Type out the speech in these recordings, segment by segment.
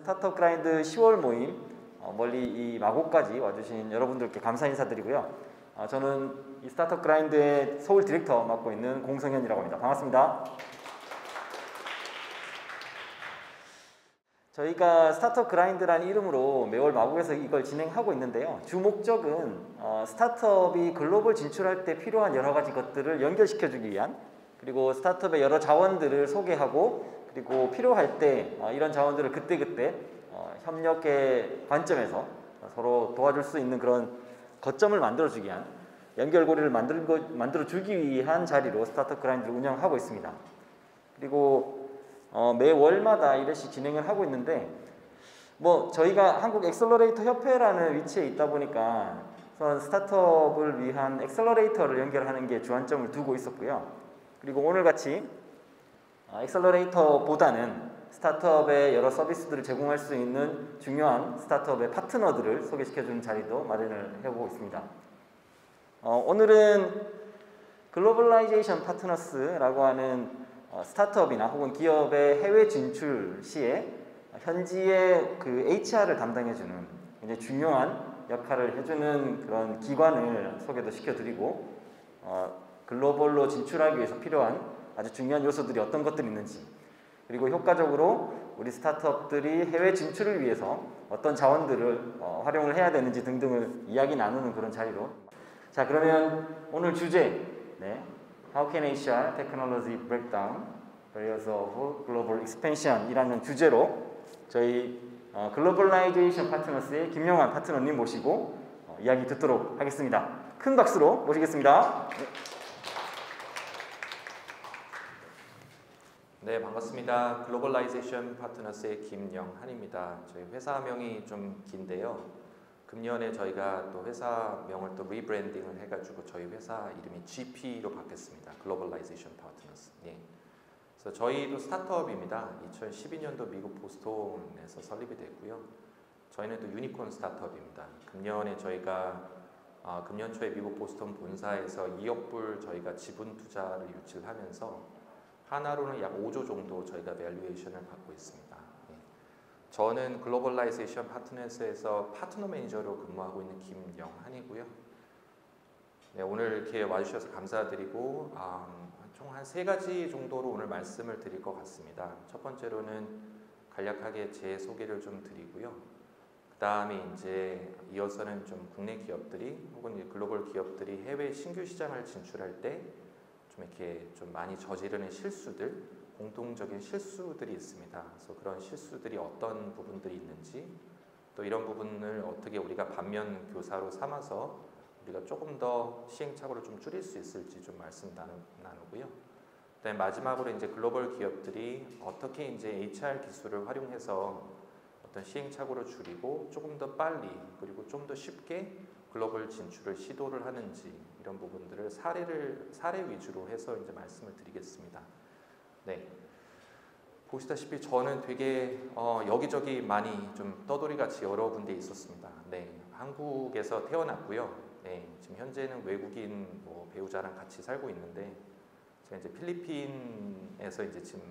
스타트업 그라인드 10월 모임 멀리 이 마곡까지 와주신 여러분들께 감사 인사드리고요. 저는 이 스타트업 그라인드의 서울 디렉터 맡고 있는 공성현이라고 합니다. 반갑습니다. 저희가 스타트업 그라인드라는 이름으로 매월 마곡에서 이걸 진행하고 있는데요. 주 목적은 스타트업이 글로벌 진출할 때 필요한 여러 가지 것들을 연결시켜주기 위한, 그리고 스타트업의 여러 자원들을 소개하고, 그리고 필요할 때 이런 자원들을 그때그때 협력의 관점에서 서로 도와줄 수 있는 그런 거점을 만들어주기 위한, 연결고리를 만들어주기 위한 자리로 스타트업 그라인드를 운영하고 있습니다. 그리고 매월마다 이렇게 진행을 하고 있는데, 저희가 한국 엑셀러레이터 협회라는 위치에 있다 보니까 스타트업을 위한 엑셀러레이터를 연결하는 게 주안점을 두고 있었고요. 그리고 오늘같이 엑셀러레이터보다는 스타트업의 여러 서비스들을 제공할 수 있는 중요한 스타트업의 파트너들을 소개시켜주는 자리도 마련을 해보고 있습니다. 오늘은 글로벌라이제이션 파트너스라고 하는 스타트업이나 혹은 기업의 해외 진출 시에 현지의 그 HR을 담당해주는 굉장히 중요한 역할을 해주는 그런 기관을 소개도 시켜드리고, 글로벌로 진출하기 위해서 필요한 아주 중요한 요소들이 어떤 것들이 있는지, 그리고 효과적으로 우리 스타트업들이 해외 진출을 위해서 어떤 자원들을 활용을 해야 되는지 등등을 이야기 나누는 그런 자리로. 자, 그러면 오늘 주제, How can HR Technology Break Down Barriers of Global Expansion 이라는 주제로 저희 글로벌라이제이션 파트너스의 김영환 파트너님 모시고 이야기 듣도록 하겠습니다. 큰 박수로 모시겠습니다. 네, 반갑습니다. 글로벌라이제이션 파트너스의 김영환입니다. 저희 회사명이 좀 긴데요. 금년에 저희가 또 회사명을 또 리브랜딩을 해가지고 저희 회사 이름이 GP로 바뀌었습니다. 글로벌라이제이션 파트너스. 네. 그래서 저희도 스타트업입니다. 2012년도 미국 보스턴에서 설립이 됐고요. 저희는 또 유니콘 스타트업입니다. 금년에 저희가 금년 초에 미국 보스턴 본사에서 2억 불 저희가 지분 투자를 유치를 하면서 하나로는 약 5조 정도 저희가 밸류에이션을 받고 있습니다. 네. 저는 글로벌라이제이션 파트너스에서 파트너 매니저로 근무하고 있는 김영환이고요. 네, 오늘 이렇게 와주셔서 감사드리고 총 한 3가지 정도로 오늘 말씀을 드릴 것 같습니다. 첫 번째로는 간략하게 제 소개를 좀 드리고요. 그 다음에 이제 이어서는 좀 국내 기업들이 혹은 글로벌 기업들이 해외 신규 시장을 진출할 때 좀 이렇게 좀 많이 저지르는 실수들, 공통적인 실수들이 있습니다. 그래서 그런 실수들이 어떤 부분들이 있는지, 또 이런 부분을 어떻게 우리가 반면 교사로 삼아서 우리가 조금 더 시행착오를 좀 줄일 수 있을지 좀 말씀 나누고요. 그다음에 마지막으로 이제 글로벌 기업들이 어떻게 이제 HR 기술을 활용해서 어떤 시행착오를 줄이고 조금 더 빨리 그리고 좀 더 쉽게 글로벌 진출을 시도를 하는지, 이런 부분들을 사례 위주로 해서 이제 말씀을 드리겠습니다. 네. 보시다시피 저는 되게 여기저기 많이 좀 떠돌이 같이 여러 군데 있었습니다. 네. 한국에서 태어났고요. 네. 지금 현재는 외국인 배우자랑 같이 살고 있는데, 제가 이제 필리핀에서 이제 지금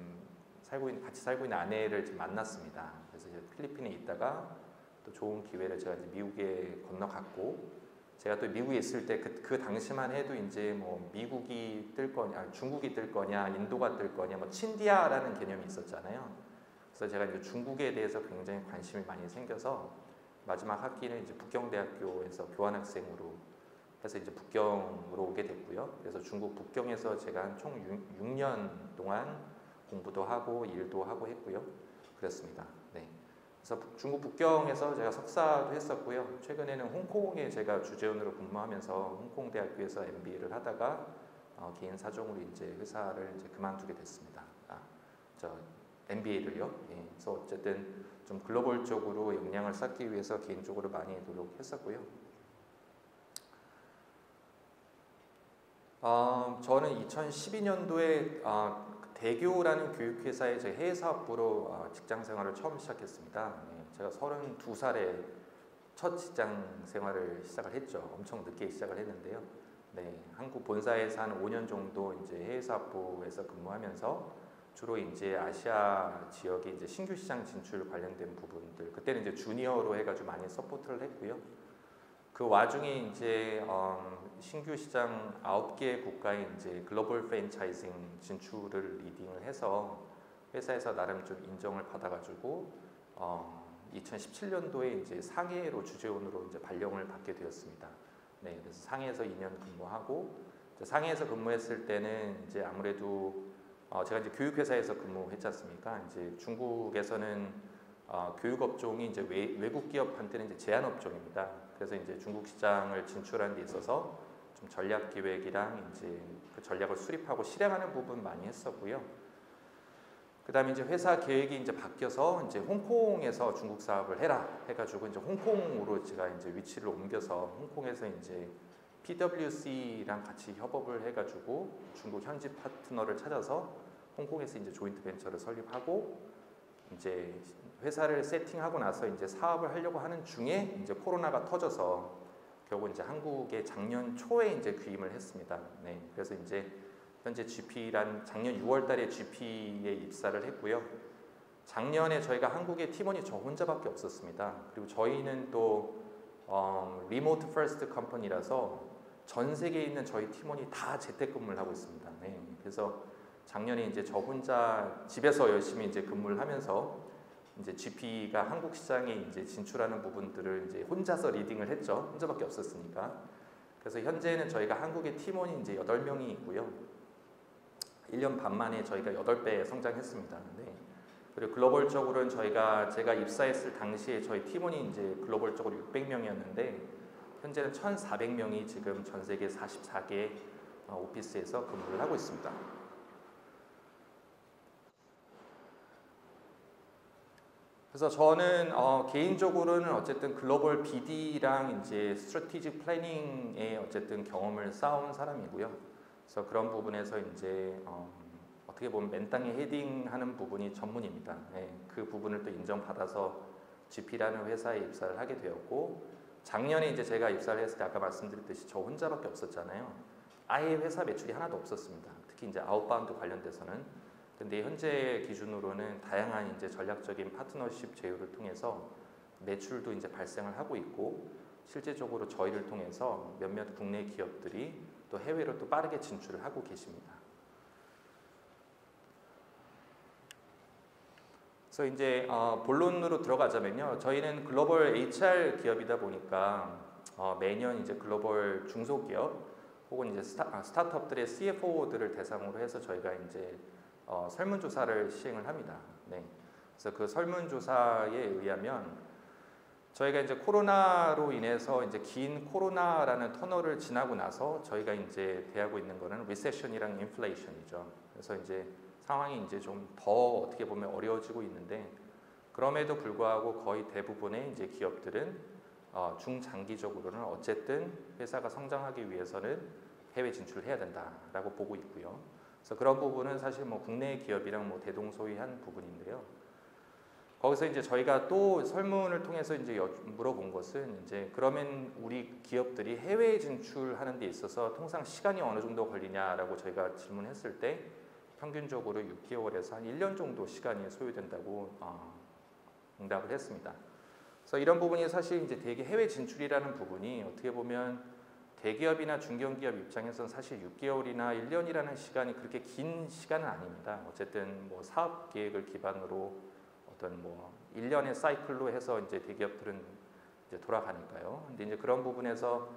같이 살고 있는 아내를 지금 만났습니다. 그래서 이제 필리핀에 있다가 또 좋은 기회를 제가 이제 미국에 건너갔고, 제가 또 미국에 있을 때 그 당시만 해도 이제 미국이 뜰 거냐, 중국이 뜰 거냐, 인도가 뜰 거냐, 친디아라는 개념이 있었잖아요. 그래서 제가 이제 중국에 대해서 굉장히 관심이 많이 생겨서 마지막 학기는 이제 북경대학교에서 교환학생으로 해서 이제 북경으로 오게 됐고요. 그래서 중국 북경에서 제가 총 6년 동안 공부도 하고 일도 하고 했고요. 그랬습니다. 네. 그래서 중국 북경에서 제가 석사도 했었고요. 최근에는 홍콩에 제가 주재원으로 근무하면서 홍콩 대학교에서 MBA를 하다가 개인 사정으로 이제 회사를 이제 그만두게 됐습니다. MBA를요. 예. 그래서 어쨌든 좀 글로벌적으로 역량을 쌓기 위해서 개인적으로 많이 노력했었고요. 저는 2012년도에 대교라는 교육회사에 저희 해외사업부로 직장생활을 처음 시작했습니다. 제가 32살에 첫 직장생활을 시작을 했죠. 엄청 늦게 시작을 했는데요. 네, 한국 본사에서 한 5년 정도 이제 해외사업부에서 근무하면서 주로 이제 아시아 지역의 이제 신규 시장 진출 관련된 부분들, 그때는 이제 주니어로 해가지고 많이 서포트를 했고요. 그 와중에 이제 신규 시장 9개 국가의 이제 글로벌 프랜차이징 진출을 리딩을 해서 회사에서 나름 좀 인정을 받아가지고 2017년도에 이제 상해로 주재원으로 이제 발령을 받게 되었습니다. 네, 그래서 상해에서 2년 근무하고 상해에서 근무했을 때는 이제 아무래도 제가 이제 교육회사에서 근무했지 않습니까? 이제 중국에서는 교육 업종이 이제 외국 기업한테는 이제 제한 업종입니다. 그래서 이제 중국 시장을 진출하는 데 있어서 좀 전략 기획이랑 이제 그 전략을 수립하고 실행하는 부분 많이 했었고요. 그다음에 이제 회사 계획이 이제 바뀌어서 이제 홍콩에서 중국 사업을 해라 해가지고 이제 홍콩으로 제가 이제 위치를 옮겨서 홍콩에서 이제 PwC랑 같이 협업을 해가지고 중국 현지 파트너를 찾아서 홍콩에서 이제 조인트 벤처를 설립하고 이제 회사를 세팅하고 나서 이제 사업을 하려고 하는 중에 이제 코로나가 터져서 결국 이제 한국에 작년 초에 이제 귀임을 했습니다. 네, 그래서 이제 현재 GP란 작년 6월달에 GP에 입사를 했고요. 작년에 저희가 한국에 팀원이 저 혼자밖에 없었습니다. 그리고 저희는 또 리모트 퍼스트 컴퍼니라서 전 세계에 있는 저희 팀원이 다 재택근무를 하고 있습니다. 네, 그래서 작년에 이제 저 혼자 집에서 열심히 이제 근무를 하면서 이제 GP가 한국 시장에 이제 진출하는 부분들을 이제 혼자서 리딩을 했죠. 혼자밖에 없었으니까. 그래서 현재는 저희가 한국에 팀원이 이제 8명이 있고요. 1년 반 만에 저희가 8배 성장했습니다. 네. 그리고 글로벌적으로는 제가 입사했을 당시에 저희 팀원이 이제 글로벌적으로 600명이었는데 현재는 1,400명이 지금 전 세계 44개 오피스에서 근무를 하고 있습니다. 그래서 저는 개인적으로는 어쨌든 글로벌 BD랑 이제 스트래티직 플래닝에 어쨌든 경험을 쌓아온 사람이고요. 그래서 그런 부분에서 이제 어떻게 보면 맨땅에 헤딩하는 부분이 전문입니다. 네, 그 부분을 또 인정받아서 GP라는 회사에 입사를 하게 되었고 작년에 이제 제가 입사를 했을 때 아까 말씀드렸듯이 저 혼자밖에 없었잖아요. 아예 회사 매출이 하나도 없었습니다. 특히 이제 아웃바운드 관련돼서는. 근데 현재 기준으로는 다양한 이제 전략적인 파트너십 제휴를 통해서 매출도 이제 발생을 하고 있고 실제적으로 저희를 통해서 몇몇 국내 기업들이 또 해외로 또 빠르게 진출을 하고 계십니다. 그래서 이제 본론으로 들어가자면요, 저희는 글로벌 HR 기업이다 보니까 매년 이제 글로벌 중소기업 혹은 이제 스타트업들의 CFO들을 대상으로 해서 저희가 이제 설문조사를 시행을 합니다. 네. 그래서 그 설문조사에 의하면 저희가 이제 코로나로 인해서 이제 긴 코로나라는 터널을 지나고 나서 저희가 이제 대하고 있는 거는 리세션이랑 인플레이션이죠. 그래서 이제 상황이 이제 좀 더 어떻게 보면 어려워지고 있는데 그럼에도 불구하고 거의 대부분의 이제 기업들은 중장기적으로는 어쨌든 회사가 성장하기 위해서는 해외 진출을 해야 된다라고 보고 있고요. 그래서 그런 부분은 사실 뭐 국내 기업이랑 뭐 대동소이한 부분인데요. 거기서 이제 저희가 또 설문을 통해서 이제 물어본 것은 이제 그러면 우리 기업들이 해외 진출하는 데 있어서 통상 시간이 어느 정도 걸리냐라고 저희가 질문했을 때 평균적으로 6개월에서 한 1년 정도 시간이 소요된다고 응답을 했습니다. 그래서 이런 부분이 사실 이제 대개 해외 진출이라는 부분이 어떻게 보면 대기업이나 중견기업 입장에서는 사실 6개월이나 1년이라는 시간이 그렇게 긴 시간은 아닙니다. 어쨌든 뭐 사업 계획을 기반으로 어떤 뭐 1년의 사이클로 해서 이제 대기업들은 이제 돌아가니까요. 근데 이제 그런 부분에서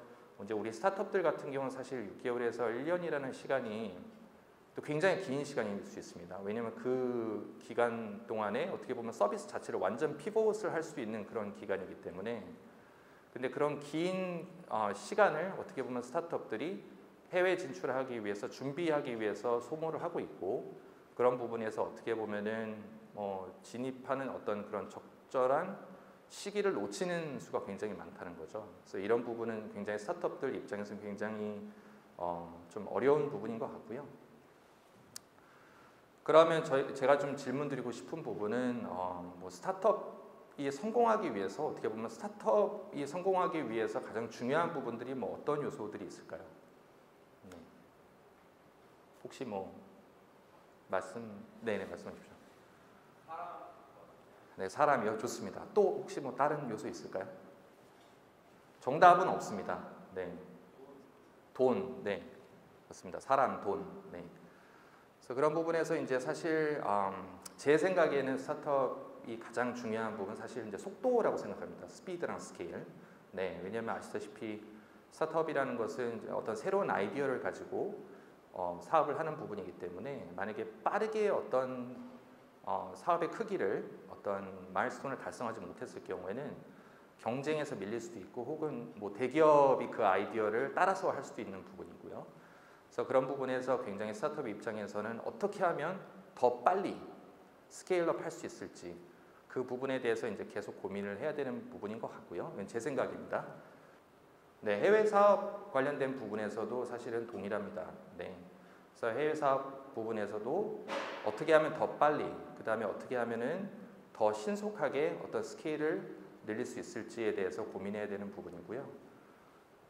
이제 우리 스타트업들 같은 경우는 사실 6개월에서 1년이라는 시간이 또 굉장히 긴 시간일 수 있습니다. 왜냐하면 그 기간 동안에 어떻게 보면 서비스 자체를 완전 피벗을 할 수 있는 그런 기간이기 때문에 근데 그런 긴 시간을 어떻게 보면 스타트업들이 해외 진출하기 위해서 준비하기 위해서 소모를 하고 있고 그런 부분에서 어떻게 보면은 진입하는 어떤 그런 적절한 시기를 놓치는 수가 굉장히 많다는 거죠. 그래서 이런 부분은 굉장히 스타트업들 입장에서는 굉장히 좀 어려운 부분인 것 같고요. 그러면 제가 좀 질문드리고 싶은 부분은 뭐 스타트업이 성공하기 위해서 어떻게 보면 스타트업이 성공하기 위해서 가장 중요한 부분들이 뭐 어떤 요소들이 있을까요? 네. 혹시 뭐 네네, 말씀하십시오. 네, 사람이요. 좋습니다. 또 혹시 뭐 다른 요소 있을까요? 정답은 없습니다. 네, 돈, 네, 맞습니다. 사람, 돈, 네. 그래서 그런 부분에서 이제 사실 제 생각에는 스타트업이 가장 중요한 부분 사실 이제 속도라고 생각합니다. 스피드랑 스케일. 네, 왜냐하면 아시다시피 스타트업이라는 것은 이제 어떤 새로운 아이디어를 가지고 사업을 하는 부분이기 때문에 만약에 빠르게 어떤 사업의 크기를 어떤 마일스톤을 달성하지 못했을 경우에는 경쟁에서 밀릴 수도 있고 혹은 뭐 대기업이 그 아이디어를 따라서 할 수도 있는 부분이고요. 그래서 그런 부분에서 굉장히 스타트업 입장에서는 어떻게 하면 더 빨리 스케일업 할 수 있을지 그 부분에 대해서 이제 계속 고민을 해야 되는 부분인 것 같고요. 이건 제 생각입니다. 네, 해외 사업 관련된 부분에서도 사실은 동일합니다. 네, 그래서 해외 사업 부분에서도 어떻게 하면 더 빨리, 그 다음에 어떻게 하면은 더 신속하게 어떤 스케일을 늘릴 수 있을지에 대해서 고민해야 되는 부분이고요.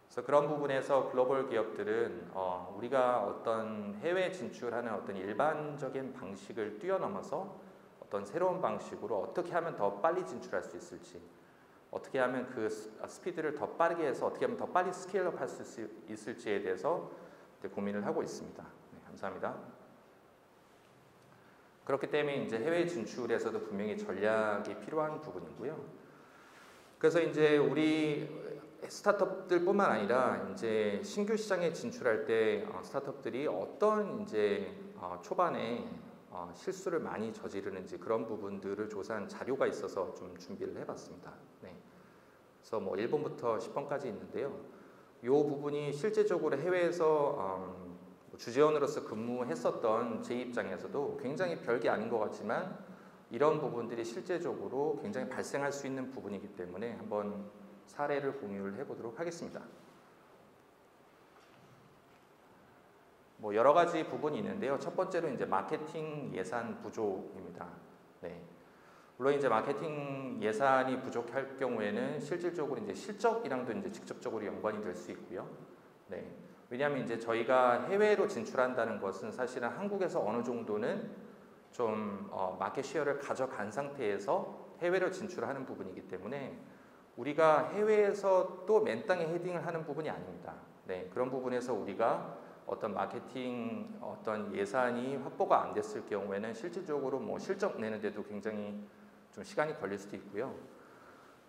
그래서 그런 부분에서 글로벌 기업들은 우리가 어떤 해외 진출하는 어떤 일반적인 방식을 뛰어넘어서 어떤 새로운 방식으로 어떻게 하면 더 빨리 진출할 수 있을지, 어떻게 하면 그 스피드를 더 빠르게 해서 어떻게 하면 더 빨리 스케일업 할 수 있을지에 대해서 고민을 하고 있습니다. 네, 감사합니다. 그렇기 때문에 이제 해외 진출에서도 분명히 전략이 필요한 부분이고요. 그래서 이제 우리 스타트업들뿐만 아니라 이제 신규 시장에 진출할 때 스타트업들이 어떤 이제 초반에 실수를 많이 저지르는지 그런 부분들을 조사한 자료가 있어서 좀 준비를 해봤습니다. 네. 그래서 뭐 1번부터 10번까지 있는데요. 이 부분이 실제적으로 해외에서 주재원으로서 근무했었던 제 입장에서도 굉장히 별게 아닌 것 같지만 이런 부분들이 실제적으로 굉장히 발생할 수 있는 부분이기 때문에 한번 사례를 공유를 해보도록 하겠습니다. 뭐 여러 가지 부분이 있는데요. 첫 번째로 이제 마케팅 예산 부족입니다. 네. 물론 이제 마케팅 예산이 부족할 경우에는 실질적으로 이제 실적이랑도 이제 직접적으로 연관이 될 수 있고요. 네. 왜냐하면 이제 저희가 해외로 진출한다는 것은 사실은 한국에서 어느 정도는 좀 마켓 쉐어를 가져간 상태에서 해외로 진출하는 부분이기 때문에 우리가 해외에서 또 맨 땅에 헤딩을 하는 부분이 아닙니다. 네, 그런 부분에서 우리가 어떤 마케팅 어떤 예산이 확보가 안 됐을 경우에는 실질적으로 뭐 실적 내는데도 굉장히 좀 시간이 걸릴 수도 있고요.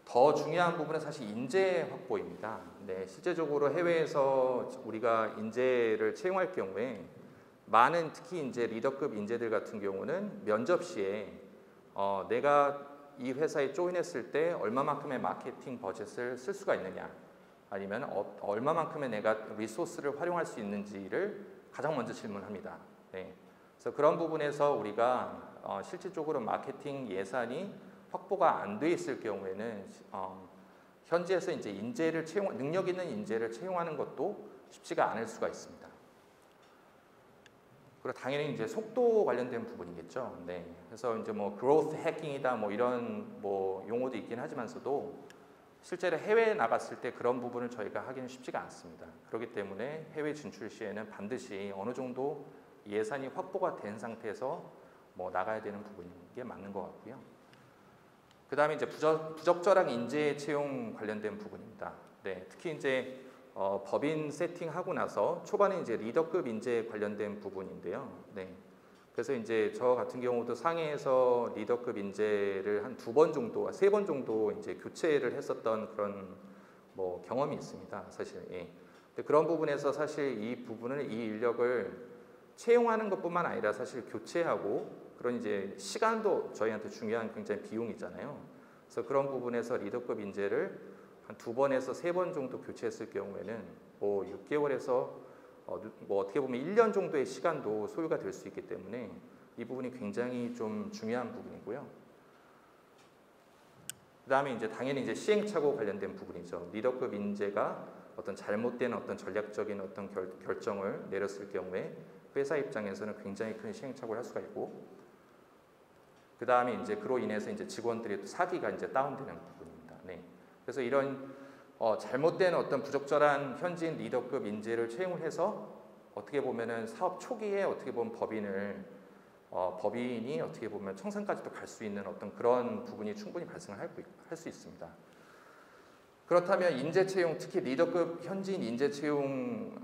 더 중요한 부분은 사실 인재 확보입니다. 네, 실제적으로 해외에서 우리가 인재를 채용할 경우에 많은 특히 이제 리더급 인재들 같은 경우는 면접 시에 내가 이 회사에 조인했을 때 얼마만큼의 마케팅 버젯을 쓸 수가 있느냐 아니면 얼마만큼의 내가 리소스를 활용할 수 있는지를 가장 먼저 질문합니다. 네. 그래서 그런 부분에서 우리가 실질적으로 마케팅 예산이 확보가 안 돼 있을 경우에는 현지에서 이제 인재를 능력 있는 인재를 채용하는 것도 쉽지가 않을 수가 있습니다. 그리고 당연히 이제 속도 관련된 부분이겠죠. 네. 그래서 이제 뭐 growth hacking이다 뭐 이런 뭐 용어도 있긴 하지만서도 실제로 해외에 나갔을 때 그런 부분을 저희가 하기는 쉽지가 않습니다. 그렇기 때문에 해외 진출 시에는 반드시 어느 정도 예산이 확보가 된 상태에서 뭐 나가야 되는 부분인 게 맞는 것 같고요. 그 다음에 이제 부적절한 인재 채용 관련된 부분입니다. 네, 특히 이제 법인 세팅하고 나서 초반에 이제 리더급 인재 관련된 부분인데요. 네, 그래서 이제 저 같은 경우도 상해에서 리더급 인재를 한 2번 정도, 3번 정도 이제 교체를 했었던 그런 뭐 경험이 있습니다. 사실. 예. 근데 그런 부분에서 사실 이 부분을 이 인력을 채용하는 것뿐만 아니라 사실 교체하고 그런 이제 시간도 저희한테 중요한 굉장히 비용이잖아요. 그래서 그런 부분에서 리더급 인재를 한 2번에서 3번 정도 교체했을 경우에는 뭐 6개월에서 뭐 어떻게 보면 1년 정도의 시간도 소요가 될 수 있기 때문에 이 부분이 굉장히 좀 중요한 부분이고요. 그 다음에 이제 당연히 이제 시행착오 관련된 부분이죠. 리더급 인재가 어떤 잘못된 어떤 전략적인 어떤 결정을 내렸을 경우에 회사 입장에서는 굉장히 큰 시행착오를 할 수가 있고, 그 다음에 이제 그로 인해서 이제 직원들의 사기가 이제 다운되는 부분입니다. 네. 그래서 이런 잘못된 어떤 부적절한 현지인 리더급 인재를 채용을 해서 어떻게 보면은 사업 초기에 어떻게 보면 법인을 법인이 어떻게 보면 청산까지도 갈 수 있는 어떤 그런 부분이 충분히 발생을 할 수 있습니다. 그렇다면 인재 채용, 특히 리더급 현지인 인재 채용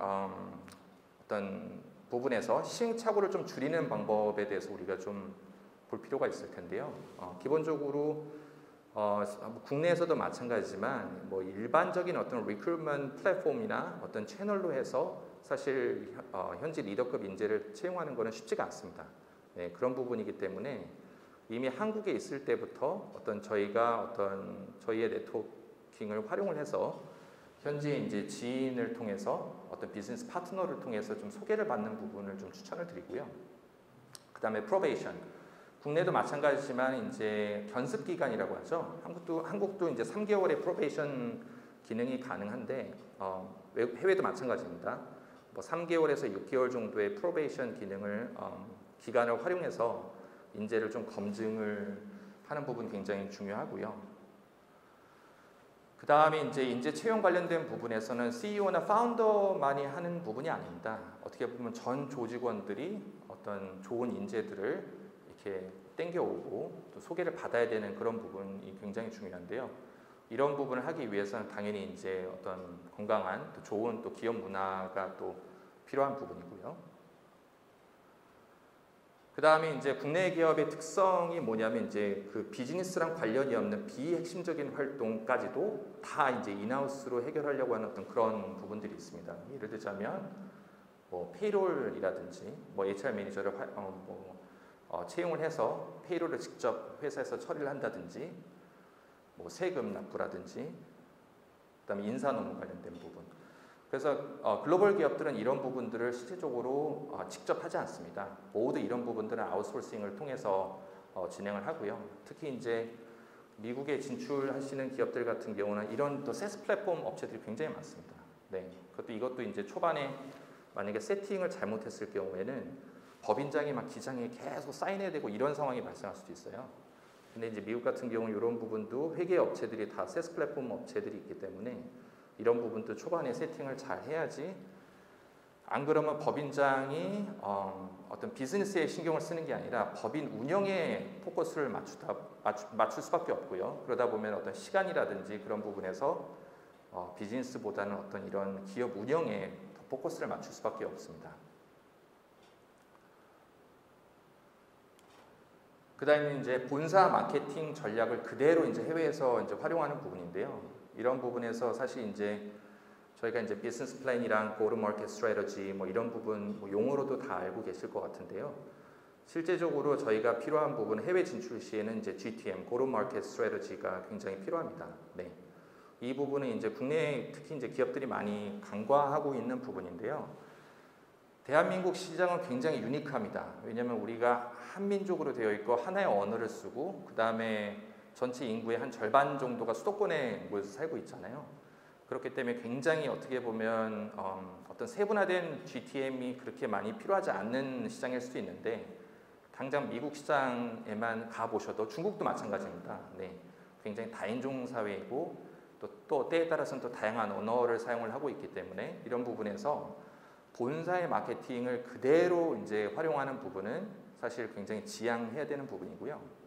어떤 부분에서 시행착오를 좀 줄이는 방법에 대해서 우리가 좀 볼 필요가 있을 텐데요. 기본적으로 국내에서도 마찬가지지만 뭐 일반적인 어떤 리크루트먼트 플랫폼이나 어떤 채널로 해서 사실 현지 리더급 인재를 채용하는 것은 쉽지가 않습니다. 네, 그런 부분이기 때문에 이미 한국에 있을 때부터 저희가 저희의 네트워킹을 활용을 해서 현지 이제 지인을 통해서 어떤 비즈니스 파트너를 통해서 좀 소개를 받는 부분을 좀 추천을 드리고요. 그다음에 프로베이션. 국내도 마찬가지지만 이제 견습 기간이라고 하죠. 한국도 이제 3개월의 프로베이션 기능이 가능한데 해외도 마찬가지입니다. 뭐 3개월에서 6개월 정도의 프로베이션 기간을 활용해서 인재를 좀 검증을 하는 부분 굉장히 중요하고요. 그 다음에 이제 인재 채용 관련된 부분에서는 CEO나 파운더만이 하는 부분이 아닙니다. 어떻게 보면 전 조직원들이 어떤 좋은 인재들을 이렇게 땡겨오고 또 소개를 받아야 되는 그런 부분이 굉장히 중요한데요. 이런 부분을 하기 위해서는 당연히 이제 어떤 건강한 또 좋은 또 기업 문화가 또 필요한 부분이고요. 그 다음에 이제 국내 기업의 특성이 뭐냐면 이제 그 비즈니스랑 관련이 없는 비핵심적인 활동까지도 다 이제 인하우스로 해결하려고 하는 어떤 그런 부분들이 있습니다. 예를 들자면 뭐 페이롤이라든지 뭐 HR 매니저를 채용을 해서 페이롤을 직접 회사에서 처리를 한다든지 뭐 세금 납부라든지 그다음에 인사 노무 관련된 부분. 그래서 글로벌 기업들은 이런 부분들을 실질적으로 직접 하지 않습니다. 모두 이런 부분들은 아웃소싱을 통해서 진행을 하고요. 특히 이제 미국에 진출하시는 기업들 같은 경우는 이런 또 세스 플랫폼 업체들이 굉장히 많습니다. 네, 이것도 이제 초반에 만약에 세팅을 잘못했을 경우에는 법인장이 막 기장에 계속 사인해야 되고 이런 상황이 발생할 수도 있어요. 근데 이제 미국 같은 경우는 이런 부분도 회계 업체들이 다 세스 플랫폼 업체들이 있기 때문에 이런 부분도 초반에 세팅을 잘 해야지 안 그러면 법인장이 어떤 비즈니스에 신경을 쓰는 게 아니라 법인 운영에 포커스를 맞출 수밖에 없고요. 그러다 보면 어떤 시간이라든지 그런 부분에서 비즈니스보다는 어떤 이런 기업 운영에 더 포커스를 맞출 수밖에 없습니다. 그 다음에 이제 본사 마케팅 전략을 그대로 이제 해외에서 이제 활용하는 부분인데요. 이런 부분에서 사실 이제 저희가 이제 비즈니스 플랜이랑 고르 마켓 스트래터지 뭐 이런 부분 뭐 용어로도 다 알고 계실 것 같은데요. 실제적으로 저희가 필요한 부분 해외 진출 시에는 이제 GTM, 고르 마켓 스트래터지가 굉장히 필요합니다. 네. 이 부분은 이제 국내 특히 이제 기업들이 많이 간과하고 있는 부분인데요. 대한민국 시장은 굉장히 유니크합니다. 왜냐하면 우리가 한민족으로 되어 있고 하나의 언어를 쓰고 그 다음에 전체 인구의 한 절반 정도가 수도권에 모여서 살고 있잖아요. 그렇기 때문에 굉장히 어떻게 보면 어떤 세분화된 GTM이 그렇게 많이 필요하지 않는 시장일 수도 있는데 당장 미국 시장에만 가보셔도 중국도 마찬가지입니다. 네, 굉장히 다인종 사회이고 또 때에 따라서는 또 다양한 언어를 사용을 하고 있기 때문에 이런 부분에서 본사의 마케팅을 그대로 이제 활용하는 부분은 사실 굉장히 지양해야 되는 부분이고요.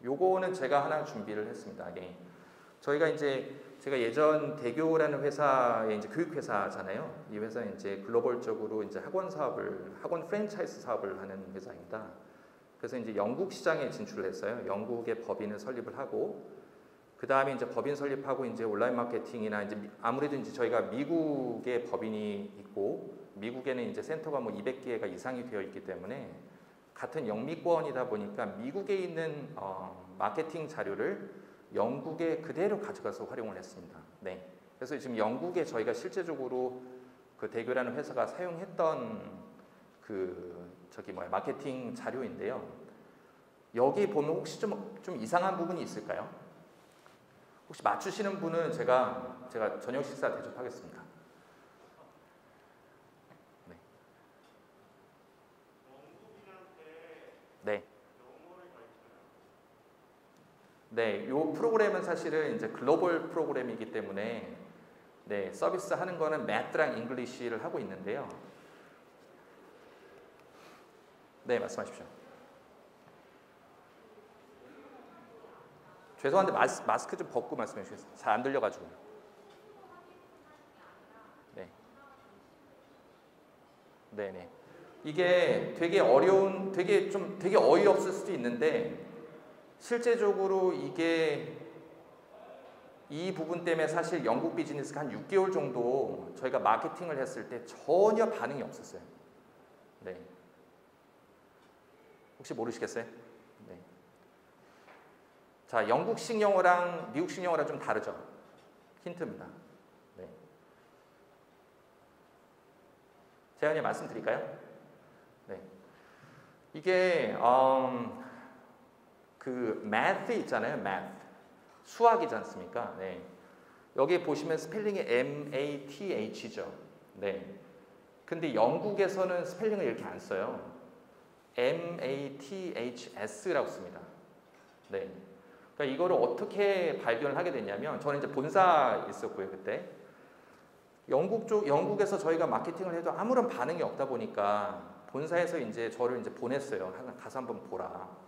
요거는 제가 하나 준비를 했습니다. 예. 저희가 이제 제가 예전 대교라는 회사의 이제 교육회사잖아요. 이 회사는 이제 글로벌적으로 이제 학원 프랜차이즈 사업을 하는 회사입니다. 그래서 이제 영국 시장에 진출을 했어요. 영국의 법인을 설립을 하고 그 다음에 이제 법인 설립하고 이제 온라인 마케팅이나 이제 아무래도 이제 저희가 미국에 법인이 있고 미국에는 이제 센터가 뭐 200개가 이상이 되어 있기 때문에 같은 영미권이다 보니까 미국에 있는 마케팅 자료를 영국에 그대로 가져가서 활용을 했습니다. 네. 그래서 지금 영국에 저희가 실제적으로 그 대교라는 회사가 사용했던 마케팅 자료인데요. 여기 보면 혹시 좀 이상한 부분이 있을까요? 혹시 맞추시는 분은 제가 저녁 식사 대접하겠습니다. 네. 네. 네, 이 프로그램은 사실은 이제 글로벌 프로그램이기 때문에 네, 서비스 하는 거는 Math랑 English를 하고 있는데요. 네, 말씀하십시오. 죄송한데 마스크 좀 벗고 말씀해 주세요. 잘 안 들려가지고. 네. 네네. 이게 되게 어려운, 되게 어이없을 수도 있는데 실제적으로 이게 이 부분 때문에 사실 영국 비즈니스가 한 6개월 정도 저희가 마케팅을 했을 때 전혀 반응이 없었어요. 네. 혹시 모르시겠어요? 네. 자, 영국식 영어랑 미국식 영어랑 좀 다르죠? 힌트입니다. 네. 제가 그냥 말씀드릴까요? 네. 이게 그 math 있잖아요. math. 수학이지 않습니까? 네. 여기 보시면 스펠링이 MATH죠. 네. 근데 영국에서는 스펠링을 이렇게 안 써요. MATHS라고 씁니다. 네. 그러니까 이거를 어떻게 발견을 하게 됐냐면 저는 이제 본사 있었고요, 그때. 영국에서 저희가 마케팅을 해도 아무런 반응이 없다 보니까 본사에서 이제 저를 이제 보냈어요. 가서 한번 보라.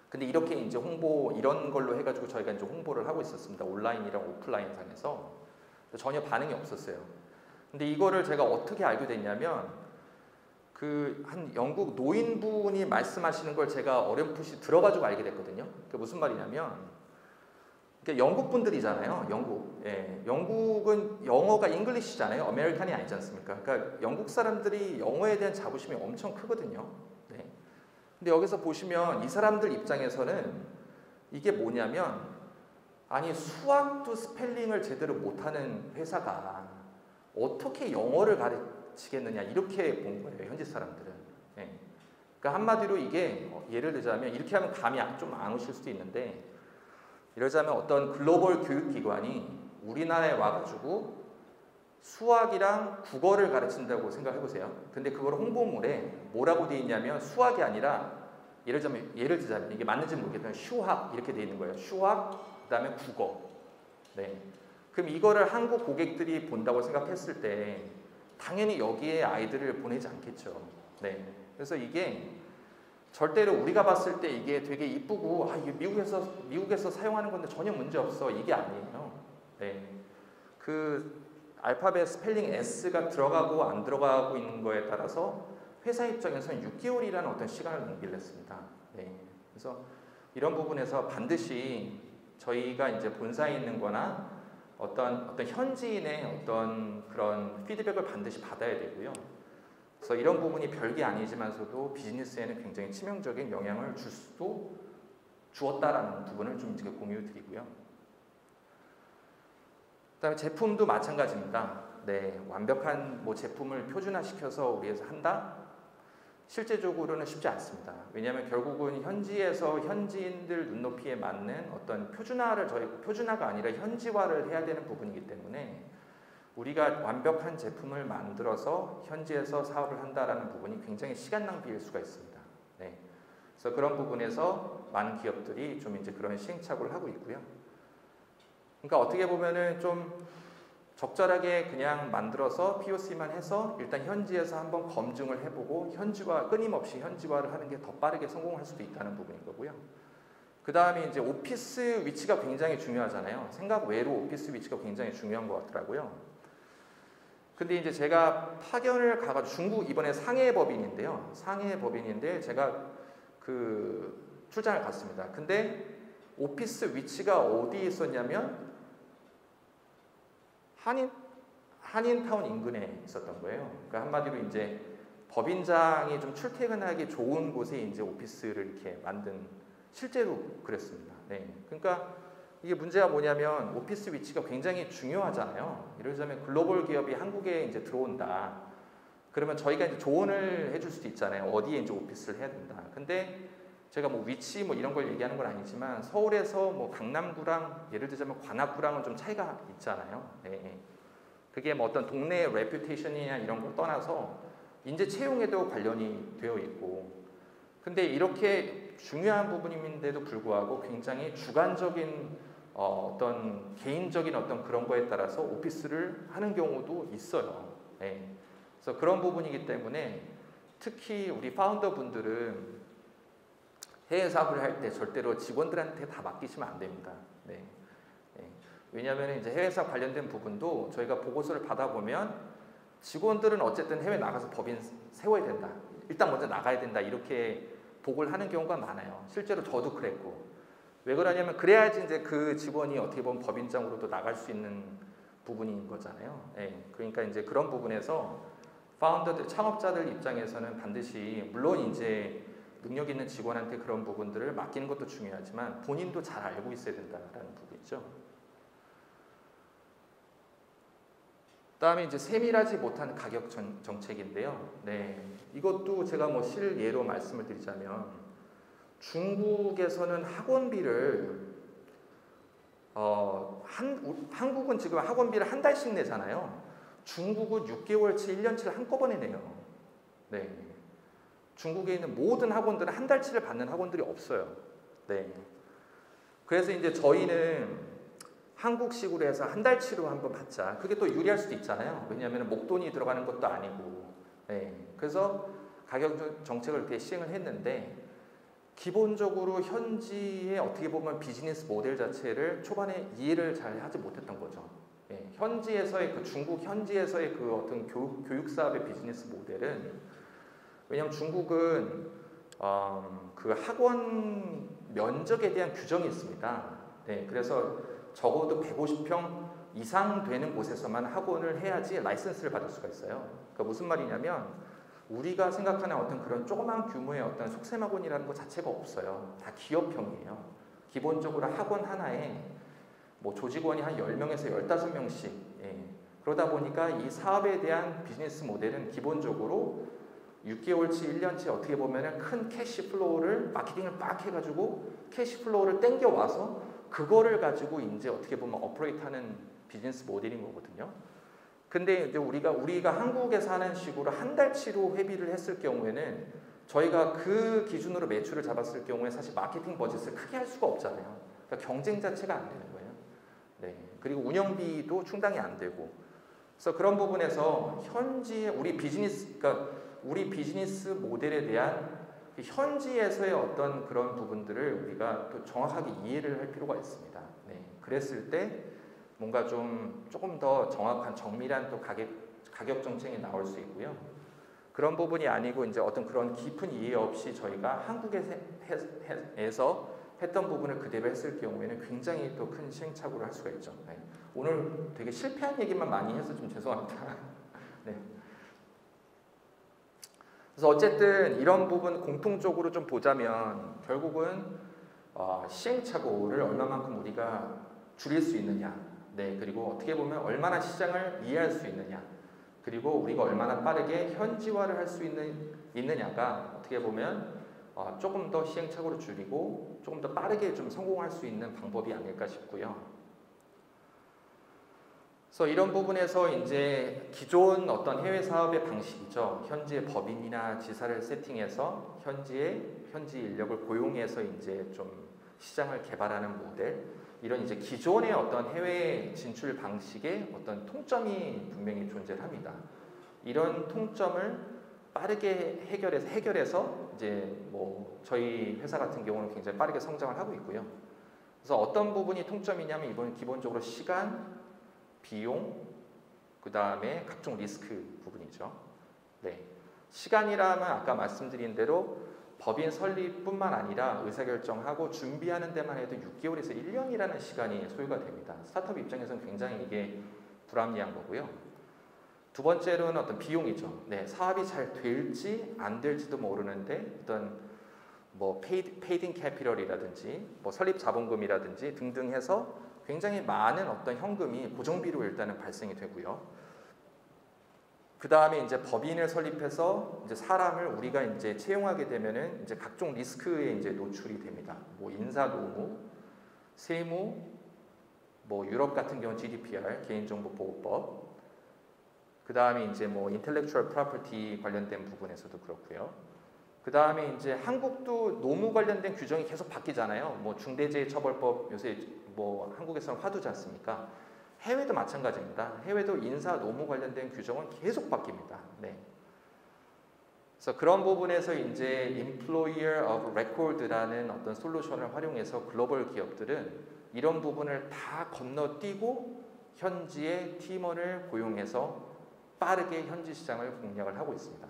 근데 이렇게 이제 이런 걸로 해가지고 저희가 이제 홍보를 하고 있었습니다. 온라인이랑 오프라인 상에서. 전혀 반응이 없었어요. 근데 이거를 제가 어떻게 알게 됐냐면 한 영국 노인분이 말씀하시는 걸 제가 어렴풋이 들어가지고 알게 됐거든요. 그게 무슨 말이냐면 영국 분들이잖아요. 영국. 예. 영국은 영어가 잉글리시잖아요. 아메리칸이 아니지 않습니까? 그러니까 영국 사람들이 영어에 대한 자부심이 엄청 크거든요. 네. 근데 여기서 보시면 이 사람들 입장에서는 이게 뭐냐면 아니 수학도 스펠링을 제대로 못하는 회사가 어떻게 영어를 가르치겠느냐 이렇게 본 거예요. 현지 사람들은. 네. 그러니까 한마디로 이게 예를 들자면 이렇게 하면 감이 좀 안 오실 수도 있는데 이러자면 어떤 글로벌 교육기관이 우리나라에 와가지고 수학이랑 국어를 가르친다고 생각해 보세요. 근데 그걸 홍보물에 뭐라고 돼 있냐면 수학이 아니라 예를 들자면 이게 맞는지 모르겠지만 슈학 이렇게 돼 있는 거예요. 슈학 그다음에 국어. 네. 그럼 이거를 한국 고객들이 본다고 생각했을 때 당연히 여기에 아이들을 보내지 않겠죠. 네. 그래서 이게 절대로 우리가 봤을 때 이게 되게 이쁘고 이게 미국에서 사용하는 건데 전혀 문제 없어 이게 아니에요. 네. 그 알파벳 스펠링 S가 들어가고 안 들어가고 있는 거에 따라서 회사 입장에서는 6개월이라는 어떤 시간을 낭비를 했습니다. 네. 그래서 이런 부분에서 반드시 저희가 이제 본사에 있는 거나 어떤 현지인의 어떤 그런 피드백을 반드시 받아야 되고요. 그래서 이런 부분이 별게 아니지만서도 비즈니스에는 굉장히 치명적인 영향을 주었다라는 부분을 좀 이제 공유드리고요. 그다음에 제품도 마찬가지입니다. 네, 완벽한 제품을 표준화시켜서 우리에서 한다? 실제적으로는 쉽지 않습니다. 왜냐하면 결국은 현지에서 현지인들 눈높이에 맞는 어떤 표준화가 아니라 현지화를 해야 되는 부분이기 때문에 우리가 완벽한 제품을 만들어서 현지에서 사업을 한다라는 부분이 굉장히 시간 낭비일 수가 있습니다. 네. 그래서 그런 부분에서 많은 기업들이 좀 이제 그런 시행착오를 하고 있고요. 그러니까 어떻게 보면은 좀 적절하게 그냥 만들어서 POC만 해서 일단 현지에서 한번 검증을 해보고 끊임없이 현지화를 하는 게 더 빠르게 성공할 수도 있다는 부분인 거고요. 그 다음에 이제 오피스 위치가 굉장히 중요하잖아요. 생각 외로 오피스 위치가 굉장히 중요한 것 같더라고요. 근데 이제 제가 파견을 가가지고 이번에 상해 법인인데 제가 그 출장을 갔습니다. 근데 오피스 위치가 어디에 있었냐면 한인타운 인근에 있었던 거예요. 그러니까 한마디로 이제 법인장이 좀 출퇴근하기 좋은 곳에 이제 오피스를 이렇게 만든 실제로 그랬습니다. 네. 그러니까 이게 문제가 뭐냐면 오피스 위치가 굉장히 중요하잖아요. 예를 들자면 글로벌 기업이 한국에 이제 들어온다. 그러면 저희가 이제 조언을 해줄 수도 있잖아요. 어디에 이제 오피스를 해야 된다. 근데 제가 위치 이런 걸 얘기하는 건 아니지만 서울에서 강남구랑 예를 들자면 관악구랑은 좀 차이가 있잖아요. 네. 그게 어떤 동네의 레퓨테이션이나 이런 걸 떠나서 인재 채용에도 관련이 되어 있고 근데 이렇게 중요한 부분인데도 불구하고 굉장히 주관적인 어떤 개인적인 어떤 그런 거에 따라서 오피스를 하는 경우도 있어요. 예. 그래서 그런 부분이기 때문에 특히 우리 파운더 분들은 해외 사업을 할 때 절대로 직원들한테 다 맡기시면 안 됩니다. 네. 네. 왜냐하면 이제 해외 사업 관련된 부분도 저희가 보고서를 받아보면 직원들은 어쨌든 해외 나가서 법인 세워야 된다. 일단 먼저 나가야 된다. 이렇게 보고를 하는 경우가 많아요. 실제로 저도 그랬고. 왜 그러냐면 그래야지 이제 그 직원이 어떻게 보면 법인장으로도 나갈 수 있는 부분인 거잖아요. 네. 그러니까 이제 그런 부분에서 파운더들, 창업자들 입장에서는 반드시 물론 이제 능력 있는 직원한테 그런 부분들을 맡기는 것도 중요하지만 본인도 잘 알고 있어야 된다라는 부분이죠. 그다음에 이제 세밀하지 못한 가격 정책인데요. 네, 이것도 제가 뭐 실예로 말씀을 드리자면 중국에서는 학원비를 한국은 지금 학원비를 한 달씩 내잖아요. 중국은 6개월치, 1년치를 한꺼번에 내요. 네. 중국에 있는 모든 학원들은 한 달치를 받는 학원들이 없어요. 네. 그래서 이제 저희는 한국식으로 해서 한 달치로 한번 받자. 그게 또 유리할 수도 있잖아요. 왜냐하면 목돈이 들어가는 것도 아니고. 네. 그래서 가격 정책을 이렇게 시행을 했는데 기본적으로 현지의 어떻게 보면 비즈니스 모델 자체를 초반에 이해를 잘 하지 못했던 거죠. 네. 현지에서의 그 중국 현지에서의 그 어떤 교육 사업의 비즈니스 모델은 왜냐하면 중국은 그 학원 면적에 대한 규정이 있습니다. 네. 그래서 적어도 150평 이상 되는 곳에서만 학원을 해야지 라이선스를 받을 수가 있어요. 그러니까 무슨 말이냐면 우리가 생각하는 어떤 그런 조그만 규모의 어떤 속셈학원이라는 것 자체가 없어요. 다 기업형이에요. 기본적으로 학원 하나에 뭐 조직원이 한 10명에서 15명씩. 예. 그러다 보니까 이 사업에 대한 비즈니스 모델은 기본적으로 6개월치, 1년치 어떻게 보면 큰 캐시 플로우를 마케팅을 빡 해가지고 캐시 플로우를 땡겨와서 그거를 가지고 이제 어떻게 보면 어퍼레이트하는 비즈니스 모델인 거거든요. 근데 이제 우리가 한국에서 하는 식으로 한 달치로 회비를 했을 경우에는 저희가 그 기준으로 매출을 잡았을 경우에 사실 마케팅 버짓을 크게 할 수가 없잖아요. 그러니까 경쟁 자체가 안 되는 거예요. 네. 그리고 운영비도 충당이 안 되고. 그래서 그런 부분에서 현지의 우리 비즈니스 모델에 대한 현지에서의 어떤 그런 부분들을 우리가 또 정확하게 이해를 할 필요가 있습니다. 네. 그랬을 때 뭔가 조금 더 정확한 정밀한 또 가격 정책이 나올 수 있고요. 그런 부분이 아니고 이제 어떤 그런 깊은 이해 없이 저희가 한국에서 했던 부분을 그대로 했을 경우에는 굉장히 또 큰 시행착오를 할 수가 있죠. 네. 오늘 되게 실패한 얘기만 많이 해서 좀 죄송합니다. 네. 그래서 어쨌든 이런 부분 공통적으로 좀 보자면 결국은 시행착오를 얼마만큼 우리가 줄일 수 있느냐, 네, 그리고 어떻게 보면 얼마나 시장을 이해할 수 있느냐, 그리고 우리가 얼마나 빠르게 현지화를 할 수 있느냐가 어떻게 보면 조금 더 시행착오를 줄이고 조금 더 빠르게 좀 성공할 수 있는 방법이 아닐까 싶고요. 그래서 이런 부분에서 이제 기존 어떤 해외 사업의 방식이죠. 현지의 법인이나 지사를 세팅해서 현지 인력을 고용해서 이제 좀 시장을 개발하는 모델, 이런 이제 기존의 어떤 해외 진출 방식의 어떤 통점이 분명히 존재합니다. 이런 통점을 빠르게 해결해서 이제 뭐 저희 회사 같은 경우는 굉장히 빠르게 성장을 하고 있고요. 그래서 어떤 부분이 통점이냐면 이번 기본적으로 시간, 비용, 그 다음에 각종 리스크 부분이죠. 네. 시간이라면 아까 말씀드린 대로 법인 설립뿐만 아니라 의사결정하고 준비하는 데만 해도 6개월에서 1년이라는 시간이 소요가 됩니다. 스타트업 입장에서는 굉장히 이게 불합리한 거고요. 두 번째로는 어떤 비용이죠. 네, 사업이 잘 될지 안 될지도 모르는데 어떤 뭐 페이드 인 캐피털이라든지 뭐 설립 자본금이라든지 등등 해서 굉장히 많은 어떤 현금이 고정비로 일단은 발생이 되고요. 그 다음에 이제 법인을 설립해서 이제 사람을 우리가 이제 채용하게 되면은 이제 각종 리스크에 이제 노출이 됩니다. 뭐 인사 노무, 세무, 뭐 유럽 같은 경우 GDPR 개인정보보호법, 그 다음에 이제 뭐 인텔렉추얼 프로퍼티 관련된 부분에서도 그렇고요. 그 다음에 이제 한국도 노무 관련된 규정이 계속 바뀌잖아요. 뭐 중대재해처벌법 요새 뭐 한국에서는 화두지 않습니까? 해외도 마찬가지입니다. 해외도 인사 노무 관련된 규정은 계속 바뀝니다. 네. 그래서 그런 부분에서 이제 Employer of Record라는 어떤 솔루션을 활용해서 글로벌 기업들은 이런 부분을 다 건너뛰고 현지의 팀원을 고용해서 빠르게 현지 시장을 공략을 하고 있습니다.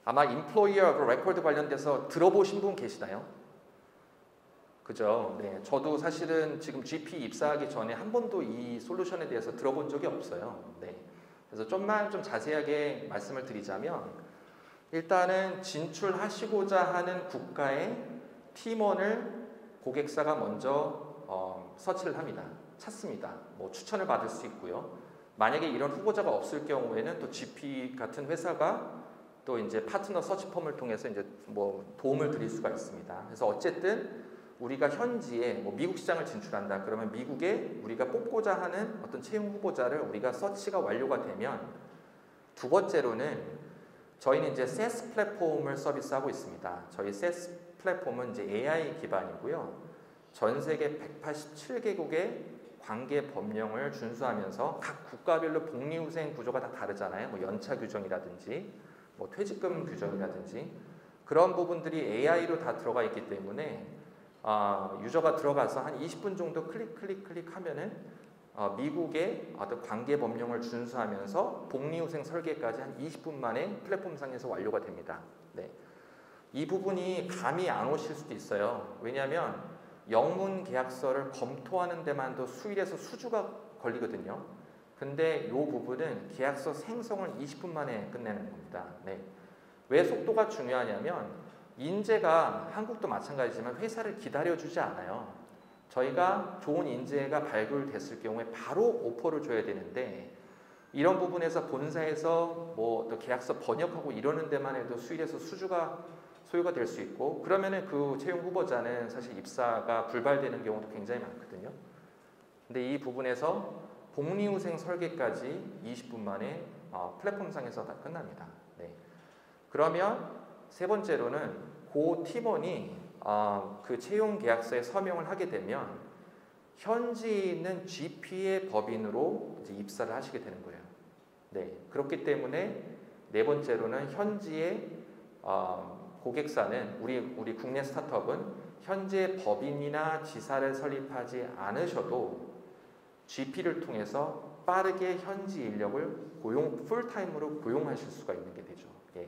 아마 Employer of Record 관련돼서 들어보신 분 계시나요? 그죠? 네, 저도 사실은 지금 GP 입사하기 전에 한 번도 이 솔루션에 대해서 들어본 적이 없어요. 네. 그래서 좀 자세하게 말씀을 드리자면 일단은 진출하시고자 하는 국가의 팀원을 고객사가 먼저 서치를 합니다. 찾습니다. 뭐 추천을 받을 수 있고요. 만약에 이런 후보자가 없을 경우에는 또 GP 같은 회사가 또 이제 파트너 서치펌을 통해서 이제 뭐 도움을 드릴 수가 있습니다. 그래서 어쨌든 우리가 현지에 뭐 미국 시장을 진출한다. 그러면 미국에 우리가 뽑고자 하는 어떤 채용 후보자를 우리가 서치가 완료가 되면 두 번째로는 저희는 이제 SaaS 플랫폼을 서비스하고 있습니다. 저희 SaaS 플랫폼은 이제 AI 기반이고요. 전 세계 187개국의 관계 법령을 준수하면서 각 국가별로 복리후생 구조가 다 다르잖아요. 뭐 연차 규정이라든지 뭐 퇴직금 규정이라든지 그런 부분들이 AI로 다 들어가 있기 때문에 유저가 들어가서 한 20분 정도 클릭하면은 미국의 어떤 관계 법령을 준수하면서 복리후생 설계까지 한 20분 만에 플랫폼상에서 완료가 됩니다. 네. 이 부분이 감이 안 오실 수도 있어요. 왜냐하면 영문 계약서를 검토하는 데만도 수일에서 수주가 걸리거든요. 근데 이 부분은 계약서 생성을 20분 만에 끝내는 겁니다. 네. 왜 속도가 중요하냐면 인재가 한국도 마찬가지지만 회사를 기다려주지 않아요. 저희가 좋은 인재가 발굴됐을 경우에 바로 오퍼를 줘야 되는데 이런 부분에서 본사에서 뭐 또 계약서 번역하고 이러는 데만 해도 수일에서 수주가 소요가 될 수 있고 그러면은 그 채용 후보자는 사실 입사가 불발되는 경우도 굉장히 많거든요. 근데 이 부분에서 복리후생 설계까지 20분 만에 플랫폼상에서 다 끝납니다. 네. 그러면 세 번째로는 그 팀원이 그 채용 계약서에 서명을 하게 되면 현지에 있는 GP의 법인으로 이제 입사를 하시게 되는 거예요. 네. 그렇기 때문에 네 번째로는 현지의 고객사는 우리 국내 스타트업은 현재 법인이나 지사를 설립하지 않으셔도 GP를 통해서 빠르게 현지 인력을 풀타임으로 고용하실 수가 있는 게 되죠. 예.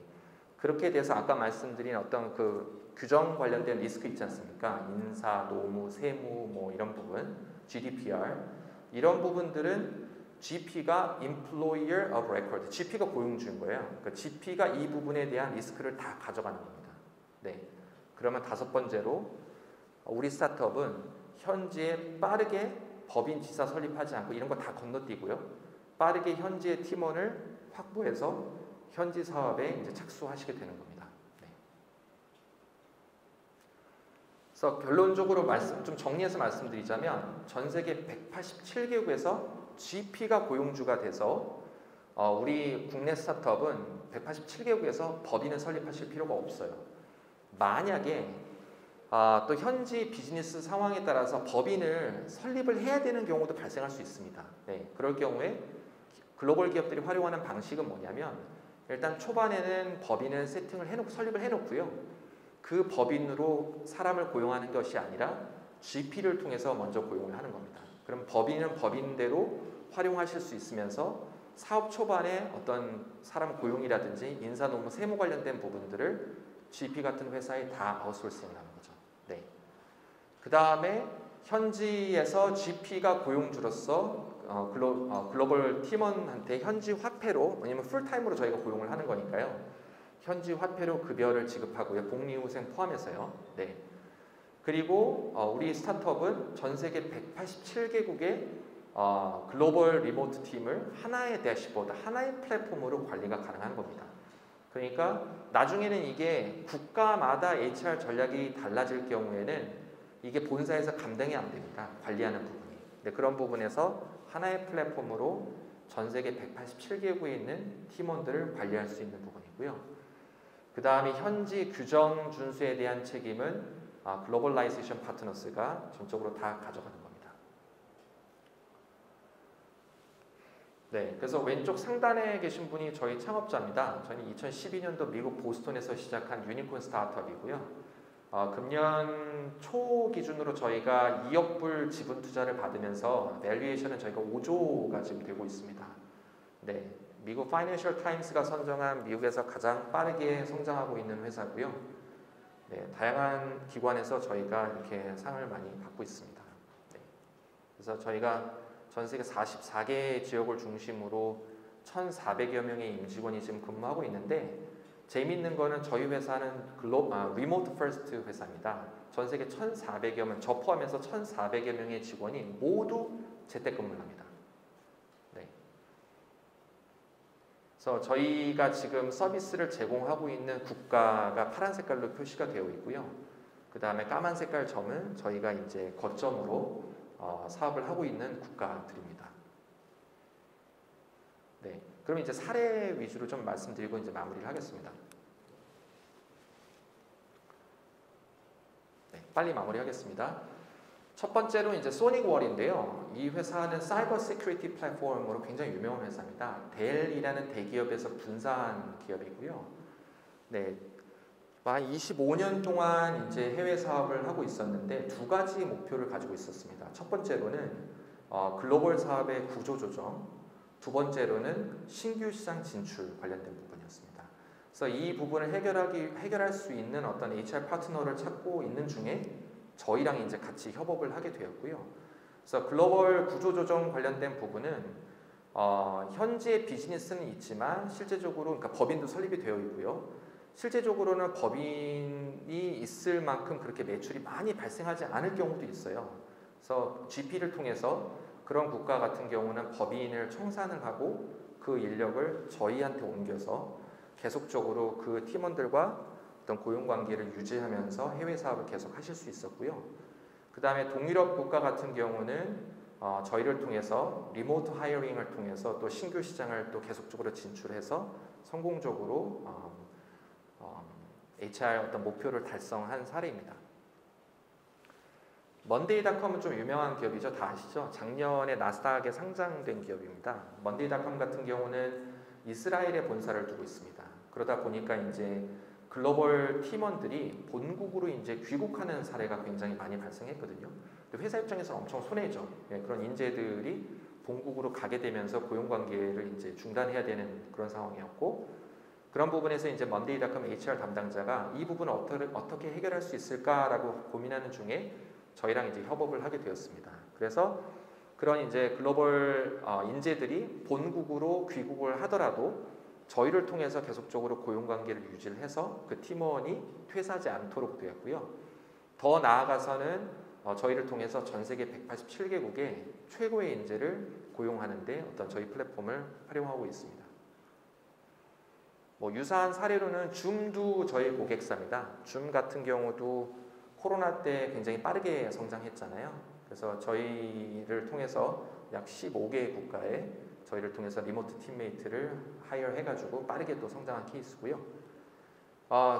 그렇게 돼서 아까 말씀드린 어떤 그 규정 관련된 리스크 있지 않습니까? 인사, 노무, 세무 뭐 이런 부분, GDPR 이런 부분들은 GP가 Employer of Record, GP가 고용주인 거예요. 그러니까 GP가 이 부분에 대한 리스크를 다 가져가는 겁니다. 네. 그러면 다섯 번째로 우리 스타트업은 현지에 빠르게 법인 지사 설립하지 않고 이런 거 다 건너뛰고요. 빠르게 현지의 팀원을 확보해서 현지 사업에 이제 착수하시게 되는 겁니다. 네. 그래서 결론적으로 좀 정리해서 말씀드리자면 전 세계 187개국에서 GP가 고용주가 돼서 우리 국내 스타트업은 187개국에서 법인을 설립하실 필요가 없어요. 만약에 또 현지 비즈니스 상황에 따라서 법인을 설립을 해야 되는 경우도 발생할 수 있습니다. 네, 그럴 경우에 글로벌 기업들이 활용하는 방식은 뭐냐면 일단 초반에는 법인을 설립을 해놓고요. 그 법인으로 사람을 고용하는 것이 아니라 GP를 통해서 먼저 고용을 하는 겁니다. 그럼 법인은 법인대로 활용하실 수 있으면서 사업 초반에 어떤 사람 고용이라든지 인사, 노무, 세무 관련된 부분들을 GP 같은 회사에 다 아웃소싱을 하는 거죠. 네. 그 다음에 현지에서 GP가 고용주로서 글로벌 팀원한테 현지 화폐로 왜냐면 풀타임으로 저희가 고용을 하는 거니까요. 현지 화폐로 급여를 지급하고요. 복리후생 포함해서요. 네. 그리고 우리 스타트업은 전 세계 187개국의 글로벌 리모트 팀을 하나의 대시보드, 하나의 플랫폼으로 관리가 가능한 겁니다. 그러니까 나중에는 이게 국가마다 HR 전략이 달라질 경우에는 이게 본사에서 감당이 안 됩니다. 관리하는 부분이. 네, 그런 부분에서 하나의 플랫폼으로 전 세계 187개국에 있는 팀원들을 관리할 수 있는 부분이고요. 그 다음에 현지 규정 준수에 대한 책임은 글로벌라이제이션 파트너스가 전적으로 다 가져가는 겁니다. 네, 그래서 왼쪽 상단에 계신 분이 저희 창업자입니다. 저는 2012년도 미국 보스턴에서 시작한 유니콘 스타트업이고요. 금년 초 기준으로 저희가 2억 불 지분 투자를 받으면서 밸류에이션은 저희가 5조가 지금 되고 있습니다. 네, 미국 파이낸셜 타임스가 선정한 미국에서 가장 빠르게 성장하고 있는 회사고요. 네, 다양한 기관에서 저희가 이렇게 상을 많이 받고 있습니다. 네, 그래서 저희가 전 세계 44개 지역을 중심으로 1,400여 명의 임직원이 지금 근무하고 있는데 재미있는 거는 저희 회사는 리모트 퍼스트 회사입니다. 전 세계 1,400여 명, 저 포함해서 1,400여 명의 직원이 모두 재택근무를 합니다. 네. 그래서 저희가 지금 서비스를 제공하고 있는 국가가 파란 색깔로 표시가 되어 있고요. 그 다음에 까만 색깔 점은 저희가 이제 거점으로 사업을 하고 있는 국가들입니다. 네. 그럼 이제 사례 위주로 좀 말씀드리고 이제 마무리를 하겠습니다. 네, 빨리 마무리하겠습니다. 첫 번째로 이제 소닉월인데요. 이 회사는 사이버 시큐리티 플랫폼으로 굉장히 유명한 회사입니다. 델이라는 대기업에서 분사한 기업이고요. 네, 한 25년 동안 이제 해외 사업을 하고 있었는데 두 가지 목표를 가지고 있었습니다. 첫 번째로는 글로벌 사업의 구조 조정, 두 번째로는 신규 시장 진출 관련된 부분이었습니다. 그래서 이 부분을 해결할 수 있는 어떤 HR 파트너를 찾고 있는 중에 저희랑 이제 같이 협업을 하게 되었고요. 그래서 글로벌 구조 조정 관련된 부분은 현지의 비즈니스는 있지만 실제적으로 그러니까 법인도 설립이 되어 있고요. 실제적으로는 법인이 있을 만큼 그렇게 매출이 많이 발생하지 않을 경우도 있어요. 그래서 GP를 통해서 그런 국가 같은 경우는 법인을 청산을 하고 그 인력을 저희한테 옮겨서 계속적으로 그 팀원들과 어떤 고용관계를 유지하면서 해외 사업을 계속 하실 수 있었고요. 그 다음에 동유럽 국가 같은 경우는 저희를 통해서 리모트 하이어링을 통해서 또 신규 시장을 또 계속적으로 진출해서 성공적으로 HR 어떤 목표를 달성한 사례입니다. 먼데이닷컴은 좀 유명한 기업이죠. 다 아시죠? 작년에 나스닥에 상장된 기업입니다. 먼데이닷컴 같은 경우는 이스라엘에 본사를 두고 있습니다. 그러다 보니까 이제 글로벌 팀원들이 본국으로 이제 귀국하는 사례가 굉장히 많이 발생했거든요. 회사 입장에서 엄청 손해죠. 그런 인재들이 본국으로 가게 되면서 고용 관계를 이제 중단해야 되는 그런 상황이었고, 그런 부분에서 이제 먼데이닷컴 HR 담당자가 이 부분을 어떻게 해결할 수 있을까라고 고민하는 중에 저희랑 이제 협업을 하게 되었습니다. 그래서 그런 이제 글로벌 인재들이 본국으로 귀국을 하더라도 저희를 통해서 계속적으로 고용 관계를 유지를 해서 그 팀원이 퇴사하지 않도록 되었고요. 더 나아가서는 저희를 통해서 전 세계 187개국의 최고의 인재를 고용하는데 어떤 저희 플랫폼을 활용하고 있습니다. 유사한 사례로는 줌도 저희 고객사입니다. 줌 같은 경우도 코로나 때 굉장히 빠르게 성장했잖아요. 그래서 저희를 통해서 약 15개 국가에 저희를 통해서 리모트 팀메이트를 하이어 해가지고 빠르게 또 성장한 케이스고요.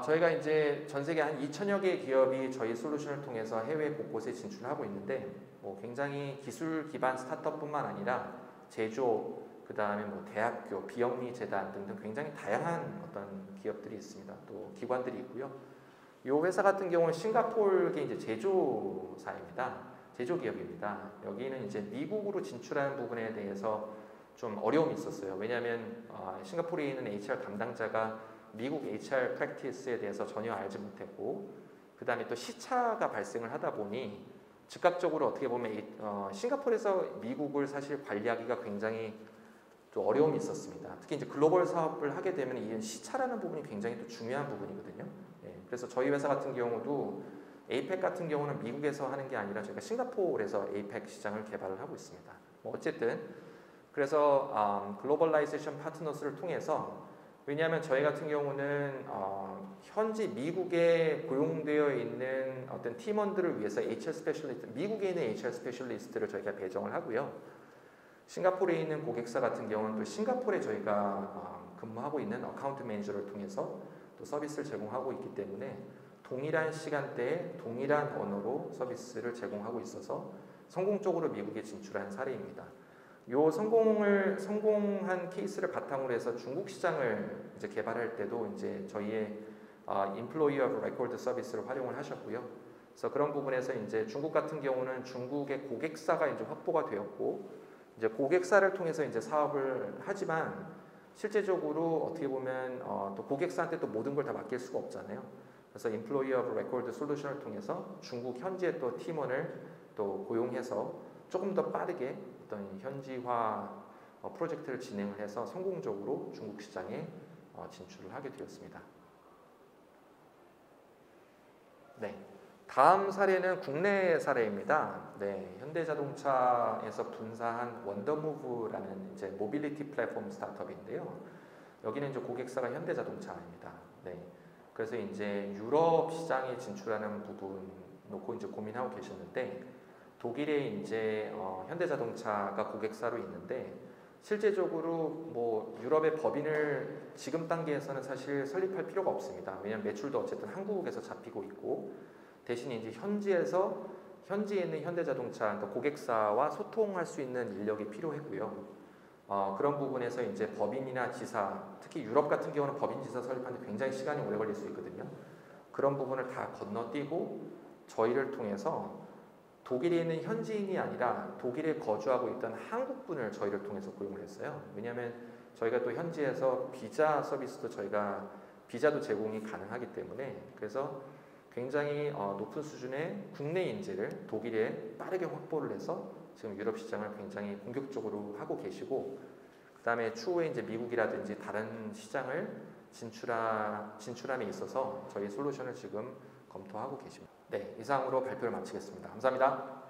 저희가 이제 전 세계 한 2천여 개의 기업이 저희 솔루션을 통해서 해외 곳곳에 진출하고 있는데 굉장히 기술 기반 스타트업뿐만 아니라 제조업, 그 다음에 대학교, 비영리 재단 등등 굉장히 다양한 어떤 기업들이 있습니다. 또 기관들이 있고요. 이 회사 같은 경우는 싱가포르계 이제 제조사입니다. 제조 기업입니다. 여기는 이제 미국으로 진출하는 부분에 대해서 좀 어려움이 있었어요. 왜냐하면 싱가포르에 있는 HR 담당자가 미국 HR 프랙티스에 대해서 전혀 알지 못했고, 그 다음에 또 시차가 발생을 하다 보니 즉각적으로 어떻게 보면 싱가포르에서 미국을 사실 관리하기가 굉장히 또 어려움이 있었습니다. 특히 이제 글로벌 사업을 하게 되면 이 시차라는 부분이 굉장히 또 중요한 부분이거든요. 그래서 저희 회사 같은 경우도 에이펙 같은 경우는 미국에서 하는 게 아니라 저희가 싱가포르에서 에이펙 시장을 개발을 하고 있습니다. 어쨌든 그래서 글로벌라이제이션 파트너스를 통해서, 왜냐하면 저희 같은 경우는 현지 미국에 고용되어 있는 어떤 팀원들을 위해서 HR 스페셜리스트, 미국에 있는 HR 스페셜리스트를 저희가 배정을 하고요. 싱가포르에 있는 고객사 같은 경우는 또 싱가포르에 저희가 근무하고 있는 어카운트 매니저를 통해서 또 서비스를 제공하고 있기 때문에 동일한 시간대에 동일한 언어로 서비스를 제공하고 있어서 성공적으로 미국에 진출한 사례입니다. 요 성공한 케이스를 바탕으로 해서 중국 시장을 이제 개발할 때도 이제 저희의 Employee of Record 서비스를 활용을 하셨고요. 그래서 그런 부분에서 이제 중국 같은 경우는 중국의 고객사가 이제 확보가 되었고 이제 고객사를 통해서 이제 사업을 하지만 실제적으로 어떻게 보면 또 고객사한테 또 모든 걸 다 맡길 수가 없잖아요. 그래서 Employee of Record 솔루션을 통해서 중국 현지의 또 팀원을 또 고용해서 조금 더 빠르게 어떤 현지화 프로젝트를 진행을 해서 성공적으로 중국 시장에 진출을 하게 되었습니다. 네, 다음 사례는 국내 사례입니다. 네, 현대자동차에서 분사한 원더무브라는 이제 모빌리티 플랫폼 스타트업인데요. 여기는 이제 고객사가 현대자동차입니다. 네, 그래서 이제 유럽 시장에 진출하는 부분 놓고 이제 고민하고 계셨는데 독일에 이제 현대자동차가 고객사로 있는데 실제적으로 뭐 유럽의 법인을 지금 단계에서는 사실 설립할 필요가 없습니다. 왜냐하면 매출도 어쨌든 한국에서 잡히고 있고 대신 이제 현지에 있는 현대자동차 고객사와 소통할 수 있는 인력이 필요했고요. 그런 부분에서 이제 법인이나 지사, 특히 유럽 같은 경우는 법인 지사 설립하는데 굉장히 시간이 오래 걸릴 수 있거든요. 그런 부분을 다 건너뛰고 저희를 통해서 독일에 있는 현지인이 아니라 독일에 거주하고 있던 한국분을 저희를 통해서 고용을 했어요. 왜냐하면 저희가 또 현지에서 비자 서비스도 저희가 비자도 제공이 가능하기 때문에 그래서 굉장히 높은 수준의 국내 인재를 독일에 빠르게 확보를 해서 지금 유럽 시장을 굉장히 공격적으로 하고 계시고 그 다음에 추후에 이제 미국이라든지 다른 시장을 진출함에 있어서 저희 솔루션을 지금 검토하고 계십니다. 네, 이상으로 발표를 마치겠습니다. 감사합니다.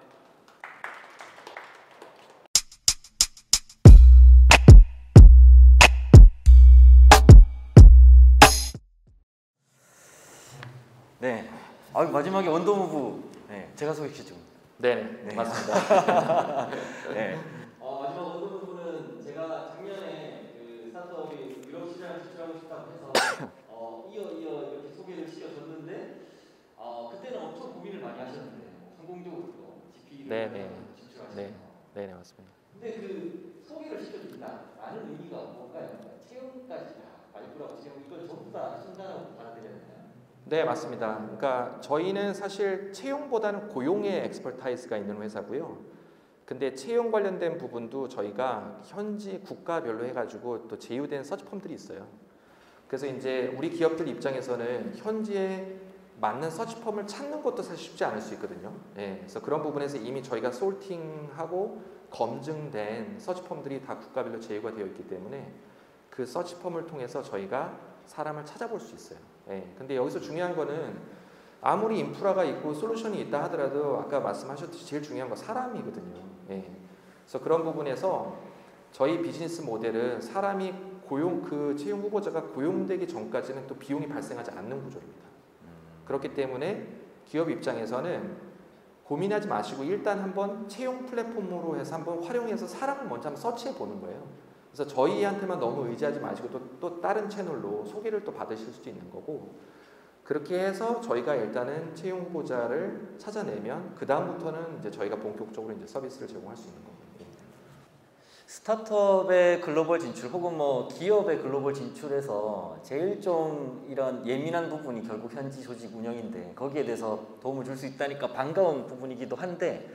네, 마지막에 원더무브 네, 제가 소개시켰죠. 네, 맞습니다. 네. 마지막 원더무브는 제가 작년에 그 스타트업이 유럽 시장을 진출하고 싶다고 해서 이어 이렇게 소개를 시켜줬는데 그때는 엄청 고민을 많이 하셨는데 성공적으로 GP를 진출하셨어요. 네, 맞습니다. 근데 그 소개를 시켜준다라는 의미가 뭔가요? 채용까지 다 말구라고 채용 이걸 전부 다 하신다고 받아들였나요? 네, 맞습니다. 그러니까 저희는 사실 채용보다는 고용의 엑스퍼타이즈가 있는 회사고요. 근데 채용 관련된 부분도 저희가 현지 국가별로 해가지고 또 제휴된 서치펌들이 있어요. 그래서 이제 우리 기업들 입장에서는 현지에 맞는 서치펌을 찾는 것도 사실 쉽지 않을 수 있거든요. 예, 그래서 그런 부분에서 이미 저희가 솔팅하고 검증된 서치펌들이 다 국가별로 제휴가 되어 있기 때문에 그 서치펌을 통해서 저희가 사람을 찾아볼 수 있어요. 예, 근데 여기서 중요한 거는 아무리 인프라가 있고 솔루션이 있다 하더라도 아까 말씀하셨듯이 제일 중요한 건 사람이거든요. 예, 그래서 그런 부분에서 저희 비즈니스 모델은 사람이 그 채용 후보자가 고용되기 전까지는 또 비용이 발생하지 않는 구조입니다. 그렇기 때문에 기업 입장에서는 고민하지 마시고 일단 한번 채용 플랫폼으로 해서 한번 활용해서 사람을 먼저 한번 서치해 보는 거예요. 그래서 저희한테만 너무 의지하지 마시고 또 다른 채널로 소개를 또 받으실 수도 있는 거고 그렇게 해서 저희가 일단은 채용 후보자를 찾아내면 그 다음부터는 이제 저희가 본격적으로 이제 서비스를 제공할 수 있는 거고. 스타트업의 글로벌 진출 혹은 뭐 기업의 글로벌 진출에서 제일 좀 이런 예민한 부분이 결국 현지 조직 운영인데 거기에 대해서 도움을 줄 수 있다니까 반가운 부분이기도 한데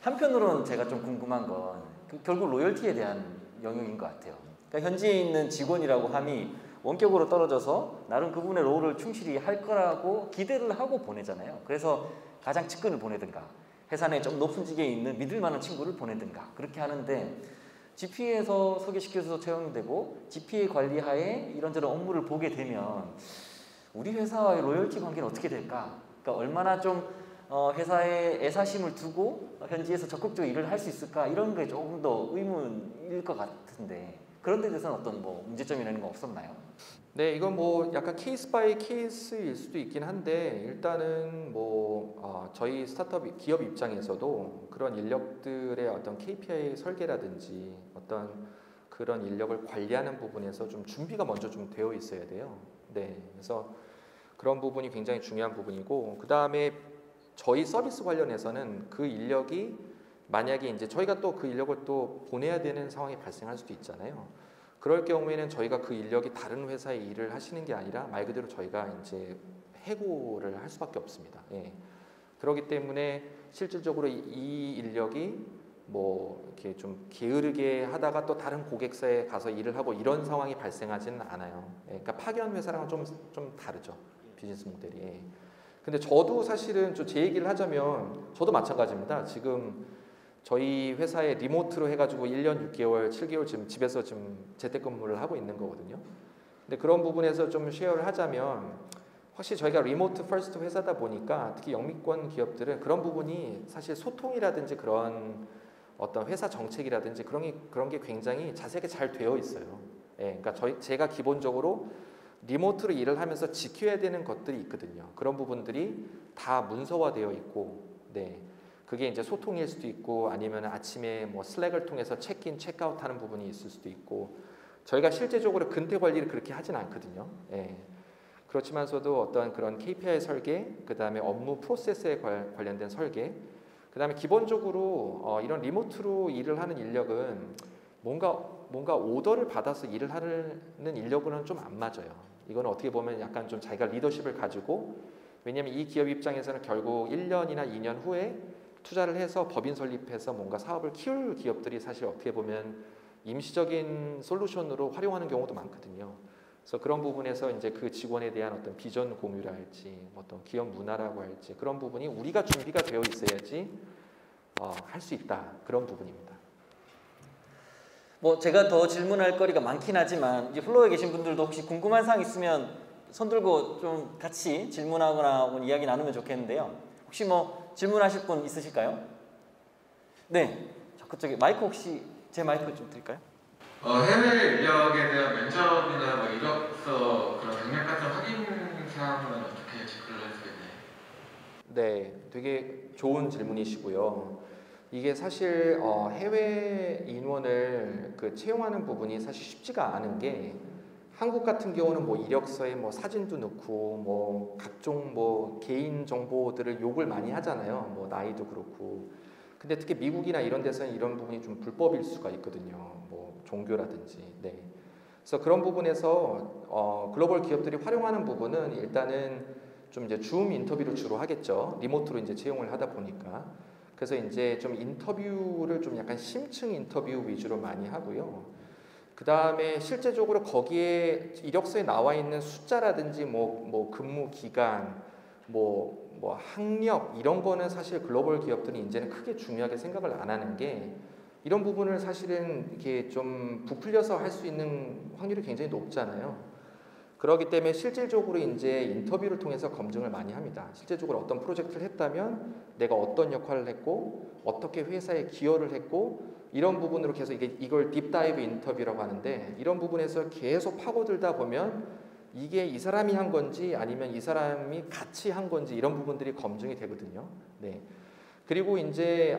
한편으로는 제가 좀 궁금한 건 결국 로열티에 대한 영역인 것 같아요. 그러니까 현지에 있는 직원이라고 함이 원격으로 떨어져서 나름 그분의 롤을 충실히 할 거라고 기대를 하고 보내잖아요. 그래서 가장 측근을 보내든가 회사 내 좀 높은 직에 있는 믿을 만한 친구를 보내든가 그렇게 하는데 GP에서 소개시켜서 채용되고 GP의 관리하에 이런저런 업무를 보게 되면 우리 회사와의 로열티 관계는 어떻게 될까? 그러니까 얼마나 좀 회사에 애사심을 두고 현지에서 적극적으로 일을 할 수 있을까? 이런 게 조금 더 의문일 것 같은데 그런 데 대해서는 어떤 뭐 문제점이라는 건 없었나요? 네, 이건 뭐 약간 케이스 바이 케이스일 수도 있긴 한데 일단은 뭐 저희 스타트업 기업 입장에서도 그런 인력들의 어떤 KPI 설계라든지 어떤 그런 인력을 관리하는 부분에서 좀 준비가 먼저 좀 되어 있어야 돼요. 네, 그래서 그런 부분이 굉장히 중요한 부분이고, 그 다음에 저희 서비스 관련해서는 그 인력이 만약에 이제 저희가 또 그 인력을 또 보내야 되는 상황이 발생할 수도 있잖아요. 그럴 경우에는 저희가 그 인력이 다른 회사에 일을 하시는 게 아니라 말 그대로 저희가 이제 해고를 할 수밖에 없습니다. 예. 그렇기 때문에 실질적으로 이 인력이 뭐 이렇게 좀 게으르게 하다가 또 다른 고객사에 가서 일을 하고 이런 상황이 발생하지는 않아요. 예. 그러니까 파견 회사랑은 좀 다르죠. 비즈니스 모델이. 예. 근데 저도 사실은 제 얘기를 하자면 저도 마찬가지입니다. 지금 저희 회사에 리모트로 해가지고 1년 6개월, 7개월 지금 집에서 지금 재택근무를 하고 있는 거거든요. 근데 그런 부분에서 좀 쉐어를 하자면 확실히 저희가 리모트 퍼스트 회사다 보니까 특히 영미권 기업들은 그런 부분이 사실 소통이라든지 그런 어떤 회사 정책이라든지 그런 게 굉장히 자세하게 잘 되어 있어요. 예, 그러니까 제가 기본적으로 리모트로 일을 하면서 지켜야 되는 것들이 있거든요. 그런 부분들이 다 문서화되어 있고, 네. 그게 이제 소통일 수도 있고 아니면 아침에 뭐 슬랙을 통해서 체크인, 체크아웃 하는 부분이 있을 수도 있고 저희가 실제적으로 근태 관리를 그렇게 하진 않거든요. 예. 그렇지만서도 어떤 그런 KPI 설계, 그 다음에 업무 프로세스에 관련된 설계, 그 다음에 기본적으로 이런 리모트로 일을 하는 인력은 뭔가 오더를 받아서 일을 하는 인력으로는 좀 안 맞아요. 이건 어떻게 보면 약간 좀 자기가 리더십을 가지고, 왜냐하면 이 기업 입장에서는 결국 1년이나 2년 후에 투자를 해서 법인 설립해서 뭔가 사업을 키울 기업들이 사실 어떻게 보면 임시적인 솔루션으로 활용하는 경우도 많거든요. 그래서 그런 부분에서 이제 그 직원에 대한 어떤 비전 공유랄지 어떤 기업 문화라고 할지 그런 부분이 우리가 준비가 되어 있어야지 할 수 있다, 그런 부분입니다. 뭐 제가 더 질문할 거리가 많긴 하지만 이제 플로어에 계신 분들도 혹시 궁금한 사항 있으면 손 들고 좀 같이 질문하거나 혹은 이야기 나누면 좋겠는데요. 혹시 뭐 질문하실 분 있으실까요? 네, 저 그쪽에 마이크 혹시 제 마이크 좀 드릴까요? 해외 인력에 대한 면접이나 뭐 이력서 그런 경력 같은 확인 사항은 어떻게 체크를 할 수 있나요? 네, 되게 좋은 질문이시고요. 이게 사실 해외 인원을 채용하는 부분이 사실 쉽지가 않은 게, 한국 같은 경우는 뭐 이력서에 뭐 사진도 넣고 뭐 각종 뭐 개인 정보들을 욕을 많이 하잖아요. 뭐 나이도 그렇고. 근데 특히 미국이나 이런 데서는 이런 부분이 좀 불법일 수가 있거든요. 뭐 종교라든지. 네. 그래서 그런 부분에서 글로벌 기업들이 활용하는 부분은 일단은 좀 이제 줌 인터뷰를 주로 하겠죠. 리모트로 이제 채용을 하다 보니까. 그래서 이제 좀 인터뷰를 좀 약간 심층 인터뷰 위주로 많이 하고요. 그 다음에 실제적으로 거기에 이력서에 나와 있는 숫자라든지 뭐 근무 기간, 뭐 학력 이런 거는 사실 글로벌 기업들이 이제는 크게 중요하게 생각을 안 하는 게, 이런 부분을 사실은 이렇게 좀 부풀려서 할 수 있는 확률이 굉장히 높잖아요. 그렇기 때문에 실질적으로 이제 인터뷰를 통해서 검증을 많이 합니다. 실제적으로 어떤 프로젝트를 했다면 내가 어떤 역할을 했고 어떻게 회사에 기여를 했고, 이런 부분으로 계속 이걸 딥다이브 인터뷰라고 하는데, 이런 부분에서 계속 파고들다 보면 이게 이 사람이 한 건지 아니면 이 사람이 같이 한 건지 이런 부분들이 검증이 되거든요. 네. 그리고 이제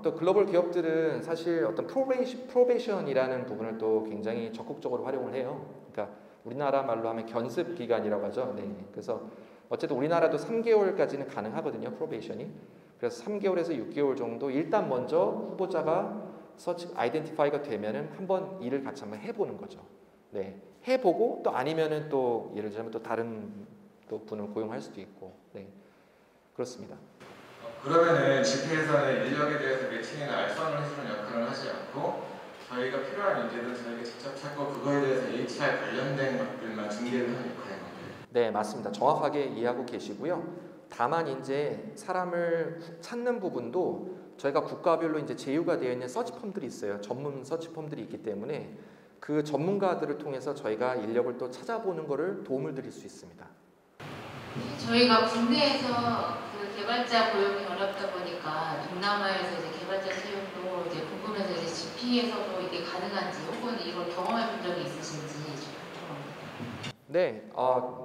또 글로벌 기업들은 사실 어떤 프로베이션이라는 부분을 또 굉장히 적극적으로 활용을 해요. 그러니까 우리나라 말로 하면 견습 기간이라고 하죠. 네. 그래서 어쨌든 우리나라도 3개월까지는 가능하거든요, 프로베이션이. 그래서 3개월에서 6개월 정도 일단 먼저 후보자가 서치 아이덴티파이가 되면은 한번 일을 같이 한번 해보는 거죠. 네. 해보고 또 아니면은 또 예를 들자면 또 다른 또 분을 고용할 수도 있고. 네. 그렇습니다. 그러면은 집회에서는 인력에 대해서 매칭이나 알선을 해주는 역할을 하지 않고 저희가 필요한 인재는 저희가 직접 찾고 그거에 대해서 HR 관련된 것들만 중개를 하는 역할인 건가요? 네, 맞습니다. 정확하게 이해하고 계시고요. 다만 이제 사람을 찾는 부분도 저희가 국가별로 이제 제휴가 되어 있는 서치펌들이 있어요. 전문 서치펌들이 있기 때문에 그 전문가들을 통해서 저희가 인력을 또 찾아보는 것을 도움을 드릴 수 있습니다. 저희가 국내에서 그 개발자 고용이 어렵다 보니까 동남아에서 이제 개발자 채용도 이제 궁금해서 이제 GP에서도 이게 가능한지 혹은 이걸 경험해 본 적이 있으신지 좀 궁금합니다. 네,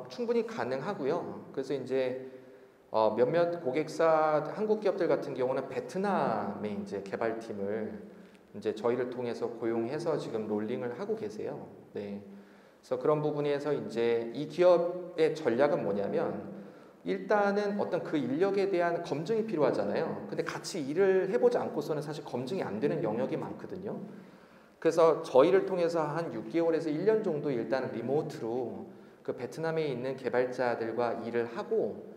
충분히 가능하고요. 그래서 이제 몇몇 고객사 한국 기업들 같은 경우는 베트남의 이제 개발팀을 이제 저희를 통해서 고용해서 지금 롤링을 하고 계세요. 네. 그래서 그런 부분에서 이제 이 기업의 전략은 뭐냐면 일단은 어떤 그 인력에 대한 검증이 필요하잖아요. 근데 같이 일을 해보지 않고서는 사실 검증이 안 되는 영역이 많거든요. 그래서 저희를 통해서 한 6개월에서 1년 정도 일단 리모트로 그 베트남에 있는 개발자들과 일을 하고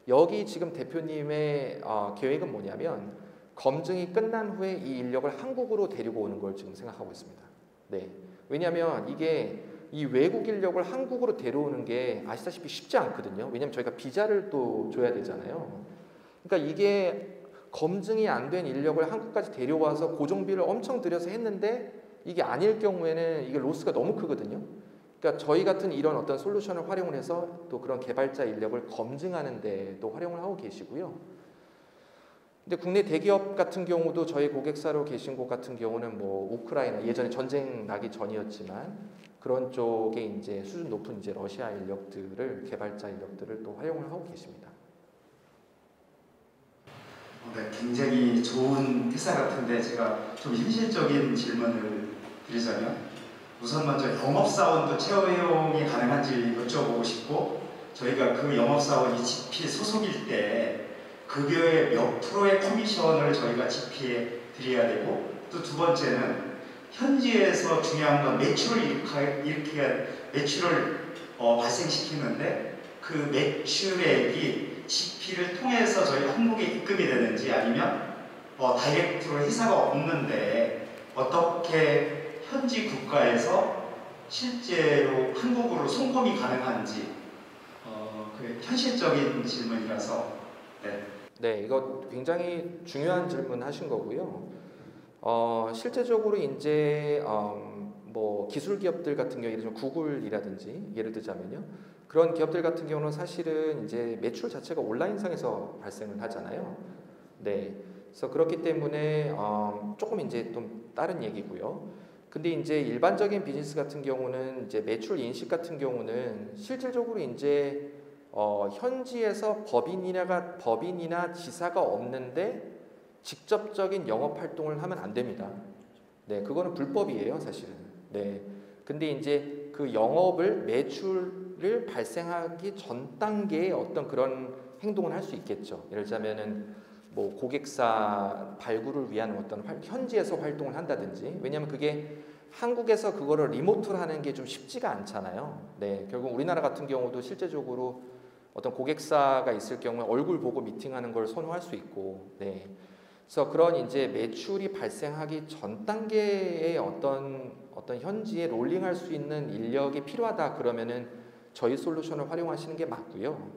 여기 지금 대표님의 계획은 뭐냐면 검증이 끝난 후에 이 인력을 한국으로 데리고 오는 걸 지금 생각하고 있습니다. 네. 왜냐하면 이게 이 외국 인력을 한국으로 데려오는 게 아시다시피 쉽지 않거든요. 왜냐하면 저희가 비자를 또 줘야 되잖아요. 그러니까 이게 검증이 안 된 인력을 한국까지 데려와서 고정비를 엄청 들여서 했는데 이게 아닐 경우에는 이게 로스가 너무 크거든요. 그러니까 저희 같은 이런 어떤 솔루션을 활용을 해서 또 그런 개발자 인력을 검증하는 데 또 활용을 하고 계시고요. 근데 국내 대기업 같은 경우도 저희 고객사로 계신 곳 같은 경우는 뭐 우크라이나 예전에 전쟁 나기 전이었지만 그런 쪽에 이제 수준 높은 이제 러시아 인력들을 개발자 인력들을 또 활용을 하고 계십니다. 네, 굉장히 좋은 회사 같은데 제가 좀 현실적인 질문을 드리자면 우선 먼저 영업사원도 채용이 가능한지 여쭤보고 싶고 저희가 그 영업사원이 GP 소속일 때 급여의 몇 프로의 커미션을 저희가 GP에 드려야 되고 또 두 번째는 현지에서 중요한 건 매출을 매출을 발생시키는데 그 매출액이 GP를 통해서 저희 한국에 입금이 되는지 아니면 다이렉트로 회사가 없는데 어떻게 현지 국가에서 실제로 한국으로 송금이 가능한지 그 현실적인 질문이라서 네, 이거 굉장히 중요한 질문 하신 거고요. 실제적으로 이제 뭐 기술 기업들 같은 경우 예를 들면 구글이라든지 예를 들자면요. 그런 기업들 같은 경우는 사실은 이제 매출 자체가 온라인상에서 발생을 하잖아요. 네. 그래서 그렇기 때문에 조금 이제 좀 다른 얘기고요. 근데 이제 일반적인 비즈니스 같은 경우는 이제 매출 인식 같은 경우는 실질적으로 이제 현지에서 법인이나 지사가 없는데 직접적인 영업 활동을 하면 안 됩니다. 네, 그거는 불법이에요, 사실은. 네. 근데 이제 그 영업을 매출을 발생하기 전 단계에 어떤 그런 행동을 할 수 있겠죠. 예를 들자면은 뭐 고객사 발굴을 위한 어떤 현지에서 활동을 한다든지. 왜냐하면 그게 한국에서 그거를 리모트로 하는 게 좀 쉽지가 않잖아요. 네, 결국 우리나라 같은 경우도 실제적으로 어떤 고객사가 있을 경우에 얼굴 보고 미팅하는 걸 선호할 수 있고, 네. 그래서 그런 이제 매출이 발생하기 전 단계의 어떤 현지에 롤링할 수 있는 인력이 필요하다 그러면은 저희 솔루션을 활용하시는 게 맞고요.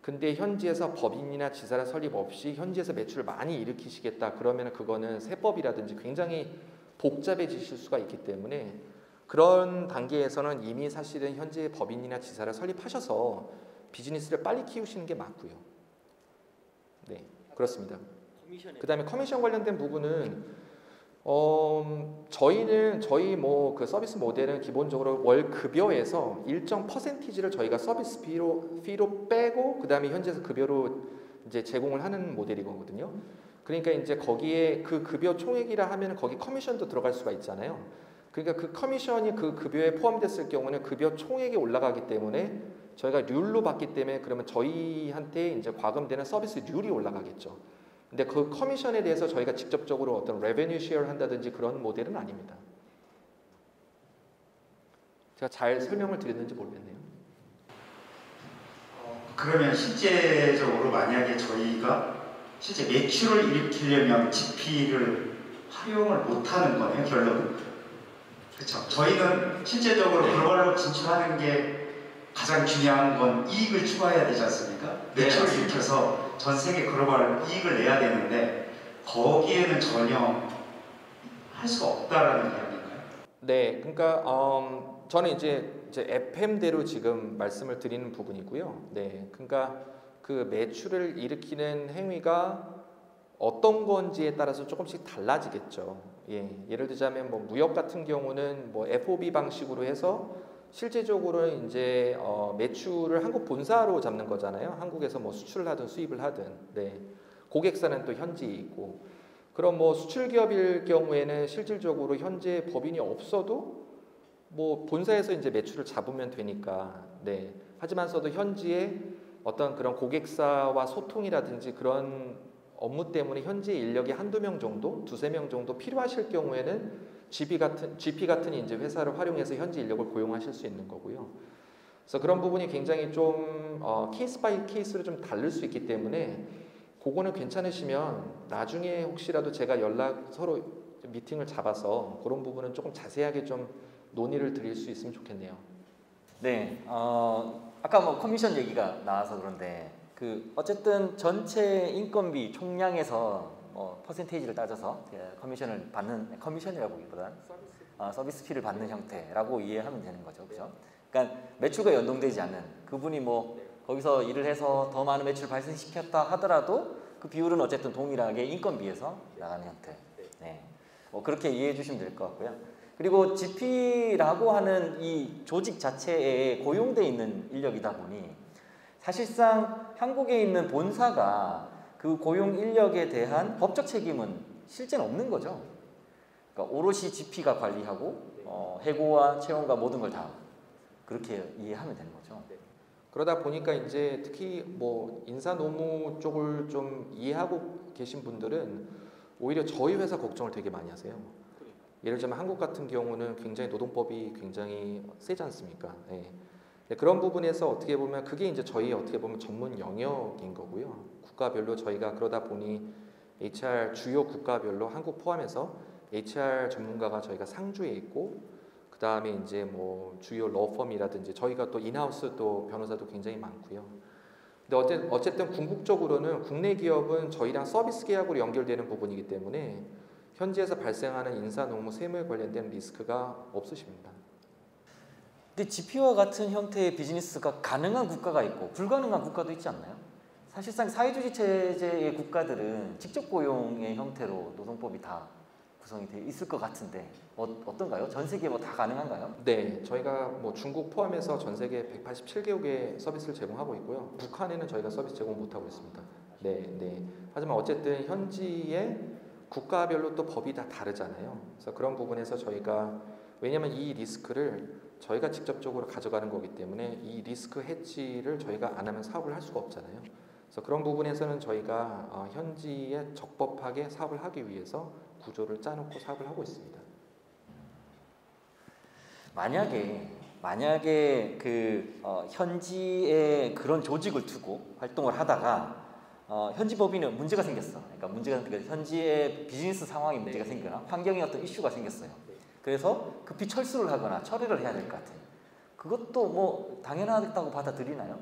근데 현지에서 법인이나 지사라 설립 없이 현지에서 매출을 많이 일으키시겠다 그러면은 그거는 세법이라든지 굉장히 복잡해지실 수가 있기 때문에 그런 단계에서는 이미 사실은 현재 법인이나 지사를 설립하셔서 비즈니스를 빨리 키우시는 게 맞고요. 네, 그렇습니다. 그 다음에 커미션 관련된 부분은 저희 뭐 그 서비스 모델은 기본적으로 월 급여에서 일정 퍼센티지를 저희가 서비스 피로 빼고 그 다음에 현지에서 급여로 이제 제공을 하는 모델이거든요. 그러니까 이제 거기에 그 급여 총액이라 하면 거기 커미션도 들어갈 수가 있잖아요. 그러니까 그 커미션이 그 급여에 포함됐을 경우는 급여 총액이 올라가기 때문에 저희가 률로 받기 때문에 그러면 저희한테 이제 과금되는 서비스 률이 올라가겠죠. 근데 그 커미션에 대해서 저희가 직접적으로 어떤 레베뉴 쉐어를 한다든지 그런 모델은 아닙니다. 제가 잘 설명을 드렸는지 모르겠네요. 그러면 실제적으로 만약에 저희가 실제 매출을 일으키려면 GP를 활용을 못하는 거네요, 결론은. 그렇죠. 저희는 실제적으로 글로벌로 진출하는 게 가장 중요한 건 이익을 추구해야 되지 않습니까? 매출을 일으켜서 전 세계 글로벌 이익을 내야 되는데 거기에는 전혀 할 수가 없다라는 이야기인가요? 네, 그러니까 저는 이제 FM대로 지금 말씀을 드리는 부분이고요. 네, 그러니까 그 매출을 일으키는 행위가 어떤 건지에 따라서 조금씩 달라지겠죠. 예, 예를 들자면 뭐 무역 같은 경우는 뭐 FOB 방식으로 해서 실제적으로 이제 매출을 한국 본사로 잡는 거잖아요. 한국에서 뭐 수출을 하든 수입을 하든. 네, 고객사는 또 현지에 있고. 그럼 뭐 수출 기업일 경우에는 실질적으로 현재 법인이 없어도 뭐 본사에서 이제 매출을 잡으면 되니까. 네. 하지만서도 현지에 어떤 그런 고객사와 소통이라든지 그런 업무 때문에 현지 인력이 한두 명 정도, 두세 명 정도 필요하실 경우에는 GP 같은 이제 회사를 활용해서 현지 인력을 고용하실 수 있는 거고요. 그래서 그런 부분이 굉장히 좀 케이스 바이 케이스로 좀 다를 수 있기 때문에 그거는 괜찮으시면 나중에 혹시라도 제가 서로 미팅을 잡아서 그런 부분은 조금 자세하게 좀 논의를 드릴 수 있으면 좋겠네요. 네, 아까 뭐 커미션 얘기가 나와서 그런데 어쨌든 전체 인건비 총량에서 퍼센테이지를 따져서 커미션을 받는, 커미션이라고 보기보단 서비스 피를 받는 형태라고 이해하면 되는 거죠, 그렇죠? 그러니까 매출과 연동되지 않는, 그분이 뭐 거기서 일을 해서 더 많은 매출 발생시켰다 하더라도 그 비율은 어쨌든 동일하게 인건비에서 나가는 형태. 네, 그렇게 이해해 주시면 될 것 같고요. 그리고 GP라고 하는 이 조직 자체에 고용돼 있는 인력이다 보니 사실상 한국에 있는 본사가 그 고용 인력에 대한 법적 책임은 실제는 없는 거죠. 그러니까 오롯이 GP가 관리하고 해고와 채용과 모든 걸 다 그렇게 이해하면 되는 거죠. 그러다 보니까 이제 특히 뭐 인사 노무 쪽을 좀 이해하고 계신 분들은 오히려 저희 회사 걱정을 되게 많이 하세요. 예를 들면 한국 같은 경우는 굉장히 노동법이 굉장히 세지 않습니까? 네. 그런 부분에서 어떻게 보면 그게 이제 저희 어떻게 보면 전문 영역인 거고요. 국가별로 저희가 그러다 보니 HR 주요 국가별로 한국 포함해서 HR 전문가가 저희가 상주에 있고, 그 다음에 이제 뭐 주요 러펌이라든지 저희가 또 인하우스 또 변호사도 굉장히 많고요. 근데 어쨌든 궁극적으로는 국내 기업은 저희랑 서비스 계약으로 연결되는 부분이기 때문에 현지에서 발생하는 인사 노무 세무에 관련된 리스크가 없으십니다. 근데 GP와 같은 형태의 비즈니스가 가능한 국가가 있고 불가능한 국가도 있지 않나요? 사실상 사회주의 체제의 국가들은 직접 고용의 형태로 노동법이 다 구성이 되어 있을 것 같은데 어떤가요? 전 세계 뭐 다 가능한가요? 네, 저희가 뭐 중국 포함해서 전 세계 187개국의 서비스를 제공하고 있고요. 북한에는 저희가 서비스 제공 못하고 있습니다. 네. 하지만 어쨌든 현지의 국가별로 또 법이 다 다르잖아요. 그래서 그런 부분에서 저희가, 왜냐하면 이 리스크를 저희가 직접적으로 가져가는 거기 때문에 이 리스크 해지를 저희가 안 하면 사업을 할 수가 없잖아요. 그래서 그런 부분에서는 저희가 현지에 적법하게 사업을 하기 위해서 구조를 짜놓고 사업을 하고 있습니다. 만약에 현지에 그런 조직을 두고 활동을 하다가 현지 법인은 문제가 생겼어. 그러니까 현지의 비즈니스 상황에 문제가 생기거나 환경에 어떤 이슈가 생겼어요. 그래서 급히 철수를 하거나 처리를 해야 될 것 같아요. 그것도 뭐 당연하다고 받아들이나요?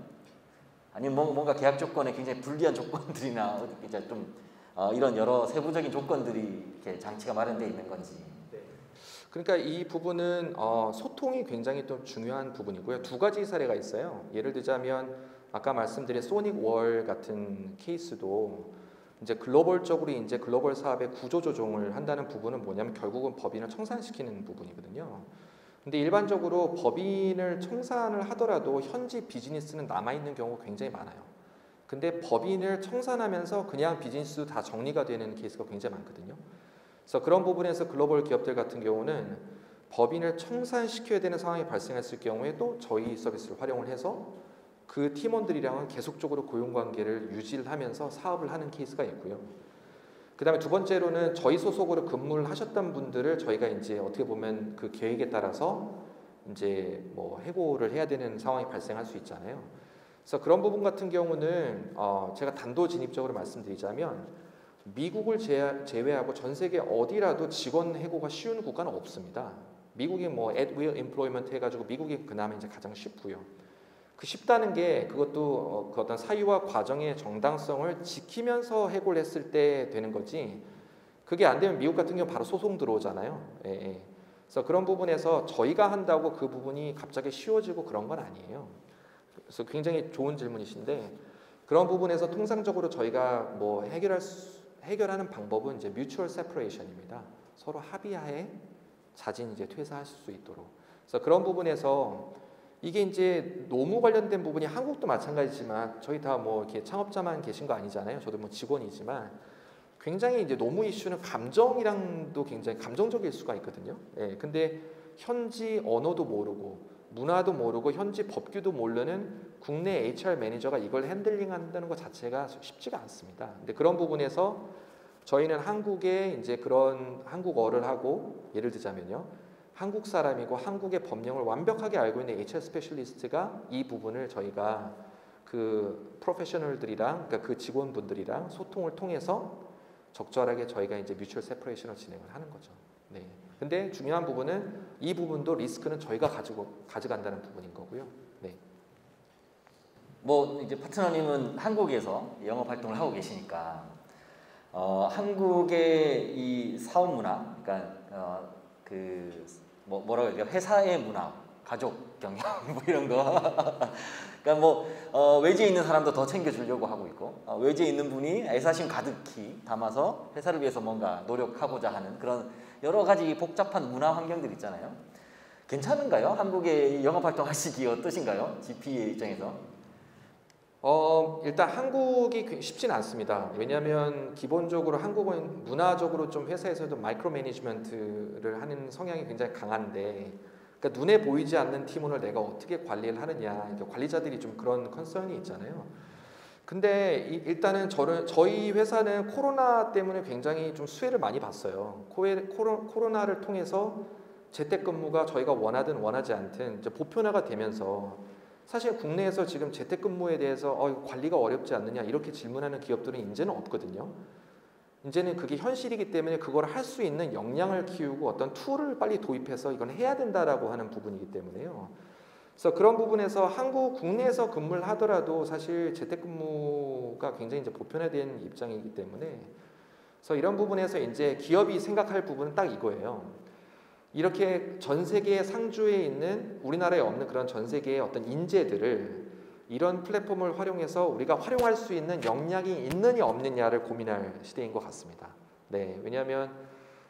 아니면 뭔가 계약 조건에 굉장히 불리한 조건들이나 이제 좀 이런 여러 세부적인 조건들이 이렇게 장치가 마련되어 있는 건지. 그러니까 이 부분은 소통이 굉장히 또 중요한 부분이고요. 두 가지 사례가 있어요. 예를 들자면 아까 말씀드린 소닉 월 같은 케이스도 이제 글로벌적으로 이제 글로벌 사업의 구조 조정을 한다는 부분은 뭐냐면 결국은 법인을 청산시키는 부분이거든요. 근데 일반적으로 법인을 청산을 하더라도 현지 비즈니스는 남아있는 경우가 굉장히 많아요. 근데 법인을 청산하면서 그냥 비즈니스도 다 정리가 되는 케이스가 굉장히 많거든요. 그래서 그런 부분에서 글로벌 기업들 같은 경우는 법인을 청산시켜야 되는 상황이 발생했을 경우에 또 저희 서비스를 활용을 해서 그 팀원들이랑은 계속적으로 고용관계를 유지를 하면서 사업을 하는 케이스가 있고요. 그 다음에 두 번째로는 저희 소속으로 근무를 하셨던 분들을 저희가 이제 어떻게 보면 그 계획에 따라서 이제 뭐 해고를 해야 되는 상황이 발생할 수 있잖아요. 그래서 그런 부분 같은 경우는 제가 단도직입적으로 말씀드리자면 미국을 제외하고 전 세계 어디라도 직원 해고가 쉬운 국가는 없습니다. 미국이 뭐 at will employment 해가지고 미국이 그나마 이제 가장 쉽고요. 그 쉽다는 게 그것도 그 어떤 사유와 과정의 정당성을 지키면서 해고를 했을 때 되는 거지, 그게 안 되면 미국 같은 경우 바로 소송 들어오잖아요. 예. 그래서 그런 부분에서 저희가 한다고 그 부분이 갑자기 쉬워지고 그런 건 아니에요. 그래서 굉장히 좋은 질문이신데, 그런 부분에서 통상적으로 저희가 뭐 해결하는 방법은 이제 뮤추얼 세퍼레이션입니다. 서로 합의하에 자진 이제 퇴사하실 수 있도록. 그래서 그런 부분에서 이게 이제 노무 관련된 부분이 한국도 마찬가지지만 저희 다 뭐 이렇게 창업자만 계신 거 아니잖아요. 저도 뭐 직원이지만 굉장히 이제 노무 이슈는 감정이랑도 굉장히 감정적일 수가 있거든요. 예. 근데 현지 언어도 모르고 문화도 모르고 현지 법규도 모르는 국내 HR 매니저가 이걸 핸들링한다는 것 자체가 쉽지가 않습니다. 근데 그런 부분에서 저희는 한국에 이제 그런 한국어를 하고 예를 들자면요. 한국 사람이고 한국의 법령을 완벽하게 알고 있는 HR 스페셜리스트가 이 부분을 저희가 그 프로페셔널들이랑 그러니까 그 직원분들이랑 소통을 통해서 적절하게 저희가 이제 뮤추얼 세퍼레이션을 진행을 하는 거죠. 네. 근데 중요한 부분은 이 부분도 리스크는 저희가 가져간다는 부분인 거고요. 네. 뭐 이제 파트너님은 한국에서 영업 활동을 하고 계시니까 한국의 이 사업 문화, 그러니까 뭐라고 해야 돼요? 회사의 문화, 가족 경영 뭐 이런 거. 그러니까 뭐 외지에 있는 사람도 더 챙겨주려고 하고 있고 외지에 있는 분이 애사심 가득히 담아서 회사를 위해서 뭔가 노력하고자 하는 그런 여러 가지 복잡한 문화 환경들 있잖아요. 괜찮은가요? 한국에 영업 활동 하시기 어떠신가요? GP의 입장에서? 일단 한국이 쉽지는 않습니다. 왜냐하면 기본적으로 한국은 문화적으로 좀 회사에서도 마이크로 매니지먼트를 하는 성향이 굉장히 강한데, 그러니까 눈에 보이지 않는 팀원을 내가 어떻게 관리를 하느냐, 관리자들이 좀 그런 컨설이 있잖아요. 근데 일단은 저희 회사는 코로나 때문에 굉장히 좀 수혜를 많이 봤어요. 코로나를 통해서 재택근무가 저희가 원하든 원하지 않든 이제 보편화가 되면서 사실 국내에서 지금 재택근무에 대해서 관리가 어렵지 않느냐 이렇게 질문하는 기업들은 이제는 없거든요. 이제는 그게 현실이기 때문에 그걸 할 수 있는 역량을 키우고 어떤 툴을 빨리 도입해서 이건 해야 된다라고 하는 부분이기 때문에요. 그래서 그런 부분에서 국내에서 근무를 하더라도 사실 재택근무가 굉장히 이제 보편화된 입장이기 때문에 그래서 이런 부분에서 이제 기업이 생각할 부분은 딱 이거예요. 이렇게 전 세계 상주에 있는 우리나라에 없는 그런 전 세계의 어떤 인재들을 이런 플랫폼을 활용해서 우리가 활용할 수 있는 역량이 있느냐 없느냐를 고민할 시대인 것 같습니다. 네, 왜냐하면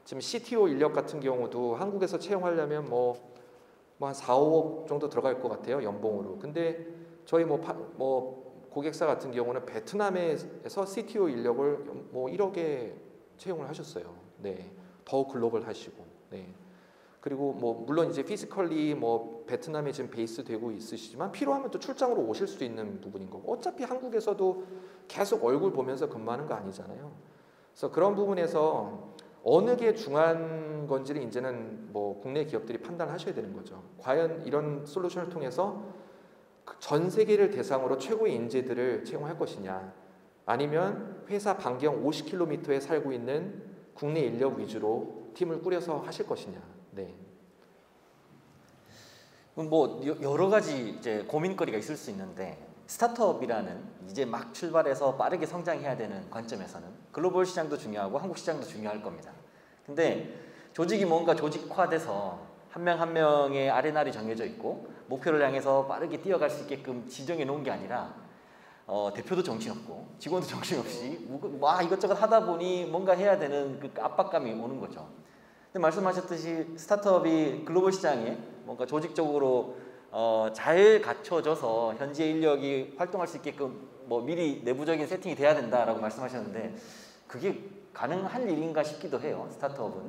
지금 CTO 인력 같은 경우도 한국에서 채용하려면 뭐 한 4, 5억 정도 들어갈 것 같아요, 연봉으로. 근데 저희 뭐 고객사 같은 경우는 베트남에서 CTO 인력을 뭐 1억에 채용을 하셨어요. 네, 더 글로벌 하시고. 네. 그리고 뭐 물론 이제 피지컬리 뭐 베트남에 지금 베이스 되고 있으시지만 필요하면 또 출장으로 오실 수 있는 부분인 거고 어차피 한국에서도 계속 얼굴 보면서 근무하는 거 아니잖아요. 그래서 그런 부분에서 어느 게 중요한 건지를 이제는 뭐 국내 기업들이 판단하셔야 되는 거죠. 과연 이런 솔루션을 통해서 전 세계를 대상으로 최고의 인재들을 채용할 것이냐, 아니면 회사 반경 50km에 살고 있는 국내 인력 위주로 팀을 꾸려서 하실 것이냐. 네. 뭐 여러 가지 이제 고민거리가 있을 수 있는데 스타트업이라는 이제 막 출발해서 빠르게 성장해야 되는 관점에서는 글로벌 시장도 중요하고 한국 시장도 중요할 겁니다. 근데 조직이 뭔가 조직화돼서 한 명 한 명의 아레나리 정해져 있고 목표를 향해서 빠르게 뛰어갈 수 있게끔 지정해 놓은 게 아니라 대표도 정신없고 직원도 정신없이 막 이것저것 하다 보니 뭔가 해야 되는 그 압박감이 오는 거죠. 근데 말씀하셨듯이 스타트업이 글로벌 시장에 뭔가 조직적으로 잘 갖춰져서 현지의 인력이 활동할 수 있게끔 뭐 미리 내부적인 세팅이 돼야 된다라고 말씀하셨는데 그게 가능한 일인가 싶기도 해요. 스타트업은.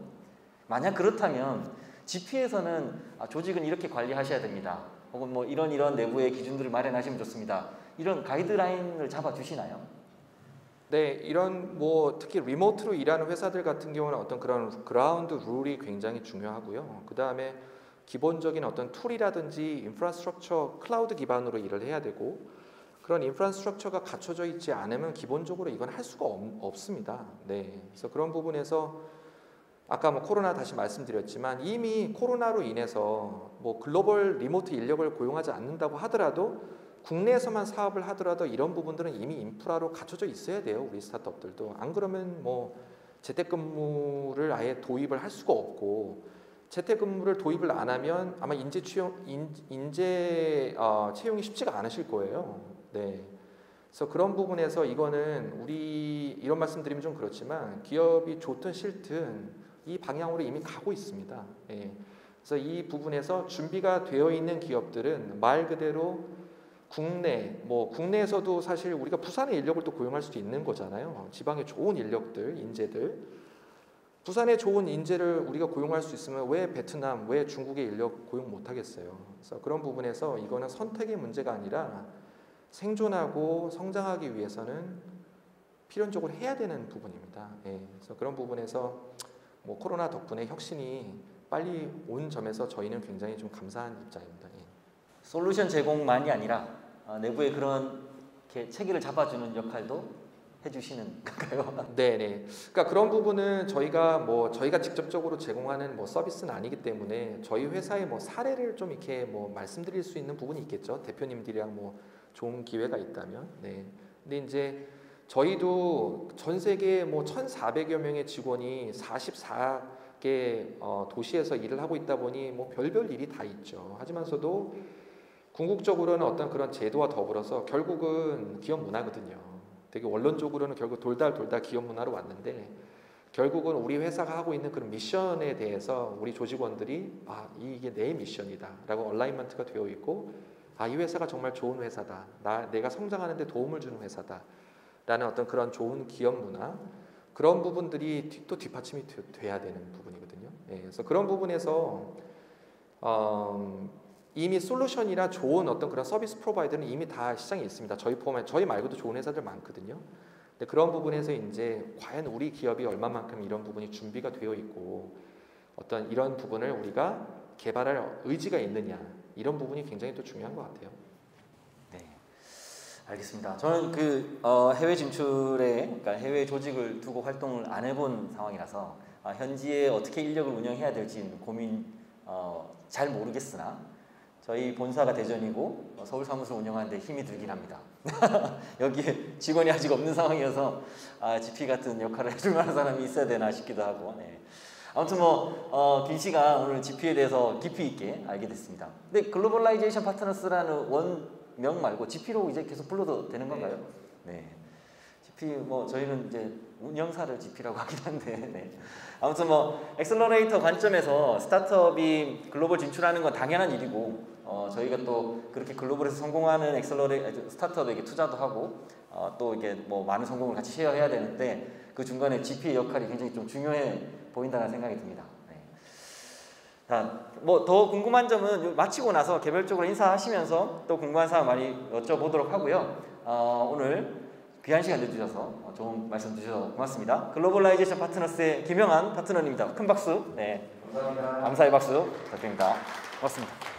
만약 그렇다면 GP에서는 조직은 이렇게 관리하셔야 됩니다. 혹은 뭐 이런 내부의 기준들을 마련하시면 좋습니다. 이런 가이드라인을 잡아주시나요? 네, 이런 뭐 특히 리모트로 일하는 회사들 같은 경우는 어떤 그런 그라운드 룰이 굉장히 중요하고요. 그 다음에 기본적인 어떤 툴이라든지 인프라스트럭처 클라우드 기반으로 일을 해야 되고 그런 인프라스트럭처가 갖춰져 있지 않으면 기본적으로 이건 할 수가 없습니다. 네, 그래서 그런 부분에서 아까 뭐 코로나 다시 말씀드렸지만 이미 코로나로 인해서 뭐 글로벌 리모트 인력을 고용하지 않는다고 하더라도 국내에서만 사업을 하더라도 이런 부분들은 이미 인프라로 갖춰져 있어야 돼요. 우리 스타트업들도. 안 그러면 뭐 재택근무를 아예 도입을 할 수가 없고 재택근무를 도입을 안 하면 아마 인재 채용이 쉽지가 않으실 거예요. 네. 그래서 그런 부분에서 이거는 우리 이런 말씀드리면 좀 그렇지만 기업이 좋든 싫든 이 방향으로 이미 가고 있습니다. 예. 그래서 이 부분에서 준비가 되어 있는 기업들은 말 그대로 국내에서도 사실 우리가 부산의 인력을 또 고용할 수도 있는 거잖아요. 지방의 좋은 인력들, 인재들. 부산에 좋은 인재를 우리가 고용할 수 있으면 왜 베트남, 왜 중국의 인력 고용 못 하겠어요. 그래서 그런 부분에서 이거는 선택의 문제가 아니라 생존하고 성장하기 위해서는 필연적으로 해야 되는 부분입니다. 예, 그래서 그런 부분에서 뭐 코로나 덕분에 혁신이 빨리 온 점에서 저희는 굉장히 좀 감사한 입장입니다. 예. 솔루션 제공만이 아니라 내부의 그런 이렇게 체계를 잡아주는 역할도 해주시는 건가요? 네네. 그러니까 그런 부분은 저희가 직접적으로 제공하는 뭐 서비스는 아니기 때문에 저희 회사의 뭐 사례를 좀 이렇게 뭐 말씀드릴 수 있는 부분이 있겠죠. 대표님들이랑 뭐 좋은 기회가 있다면. 네. 근데 이제 저희도 전 세계 뭐 1,400여 명의 직원이 44개 도시에서 일을 하고 있다 보니 뭐 별별 일이 다 있죠. 하지만서도 궁극적으로는 어떤 그런 제도와 더불어서 결국은 기업 문화거든요. 되게 원론적으로는 결국 돌다 기업 문화로 왔는데 결국은 우리 회사가 하고 있는 그런 미션에 대해서 우리 조직원들이 이게 내 미션이다 라고 얼라이먼트가 되어 있고 이 회사가 정말 좋은 회사다. 내가 성장하는 데 도움을 주는 회사다 라는 어떤 그런 좋은 기업 문화 그런 부분들이 또 뒷받침이 돼야 되는 부분이거든요. 예, 그래서 그런 부분에서 이미 솔루션이나 좋은 어떤 그런 서비스 프로바이더는 이미 다 시장에 있습니다. 저희 말고도 좋은 회사들 많거든요. 근데 그런 부분에서 이제 과연 우리 기업이 얼마만큼 이런 부분이 준비가 되어 있고 어떤 이런 부분을 우리가 개발할 의지가 있느냐 이런 부분이 굉장히 또 중요한 것 같아요. 네, 알겠습니다. 저는 해외 진출에 그러니까 해외 조직을 두고 활동을 안 해본 상황이라서 현지에 어떻게 인력을 운영해야 될지 고민 잘 모르겠으나 저희 본사가 대전이고 서울 사무소를 운영하는데 힘이 들긴 합니다. 여기에 직원이 아직 없는 상황이어서 GP 같은 역할을 해줄 만한 사람이 있어야 되나 싶기도 하고. 네. 아무튼 긴 시간 오늘 GP에 대해서 깊이 있게 알게 됐습니다. 근데 글로벌라이제이션 파트너스라는 원명 말고 GP로 이제 계속 불러도 되는 건가요? 네. GP 저희는 이제 운영사를 GP라고 하긴 한데. 네. 아무튼 엑셀러레이터 관점에서 스타트업이 글로벌 진출하는 건 당연한 일이고 저희가 또 그렇게 글로벌에서 성공하는 스타트업에게 투자도 하고 또 이게 많은 성공을 같이 쉐어해야 되는데 그 중간에 GP의 역할이 굉장히 좀 중요해 보인다는 생각이 듭니다. 네. 자, 더 궁금한 점은 마치고 나서 개별적으로 인사하시면서 또 궁금한 사항 많이 여쭤보도록 하고요. 오늘 귀한 시간 내주셔서 좋은 말씀 주셔서 고맙습니다. 글로벌라이제이션 파트너스의 김영환 파트너입니다. 큰 박수. 네. 감사합니다. 감사의 박수 부탁드립니다. 고맙습니다.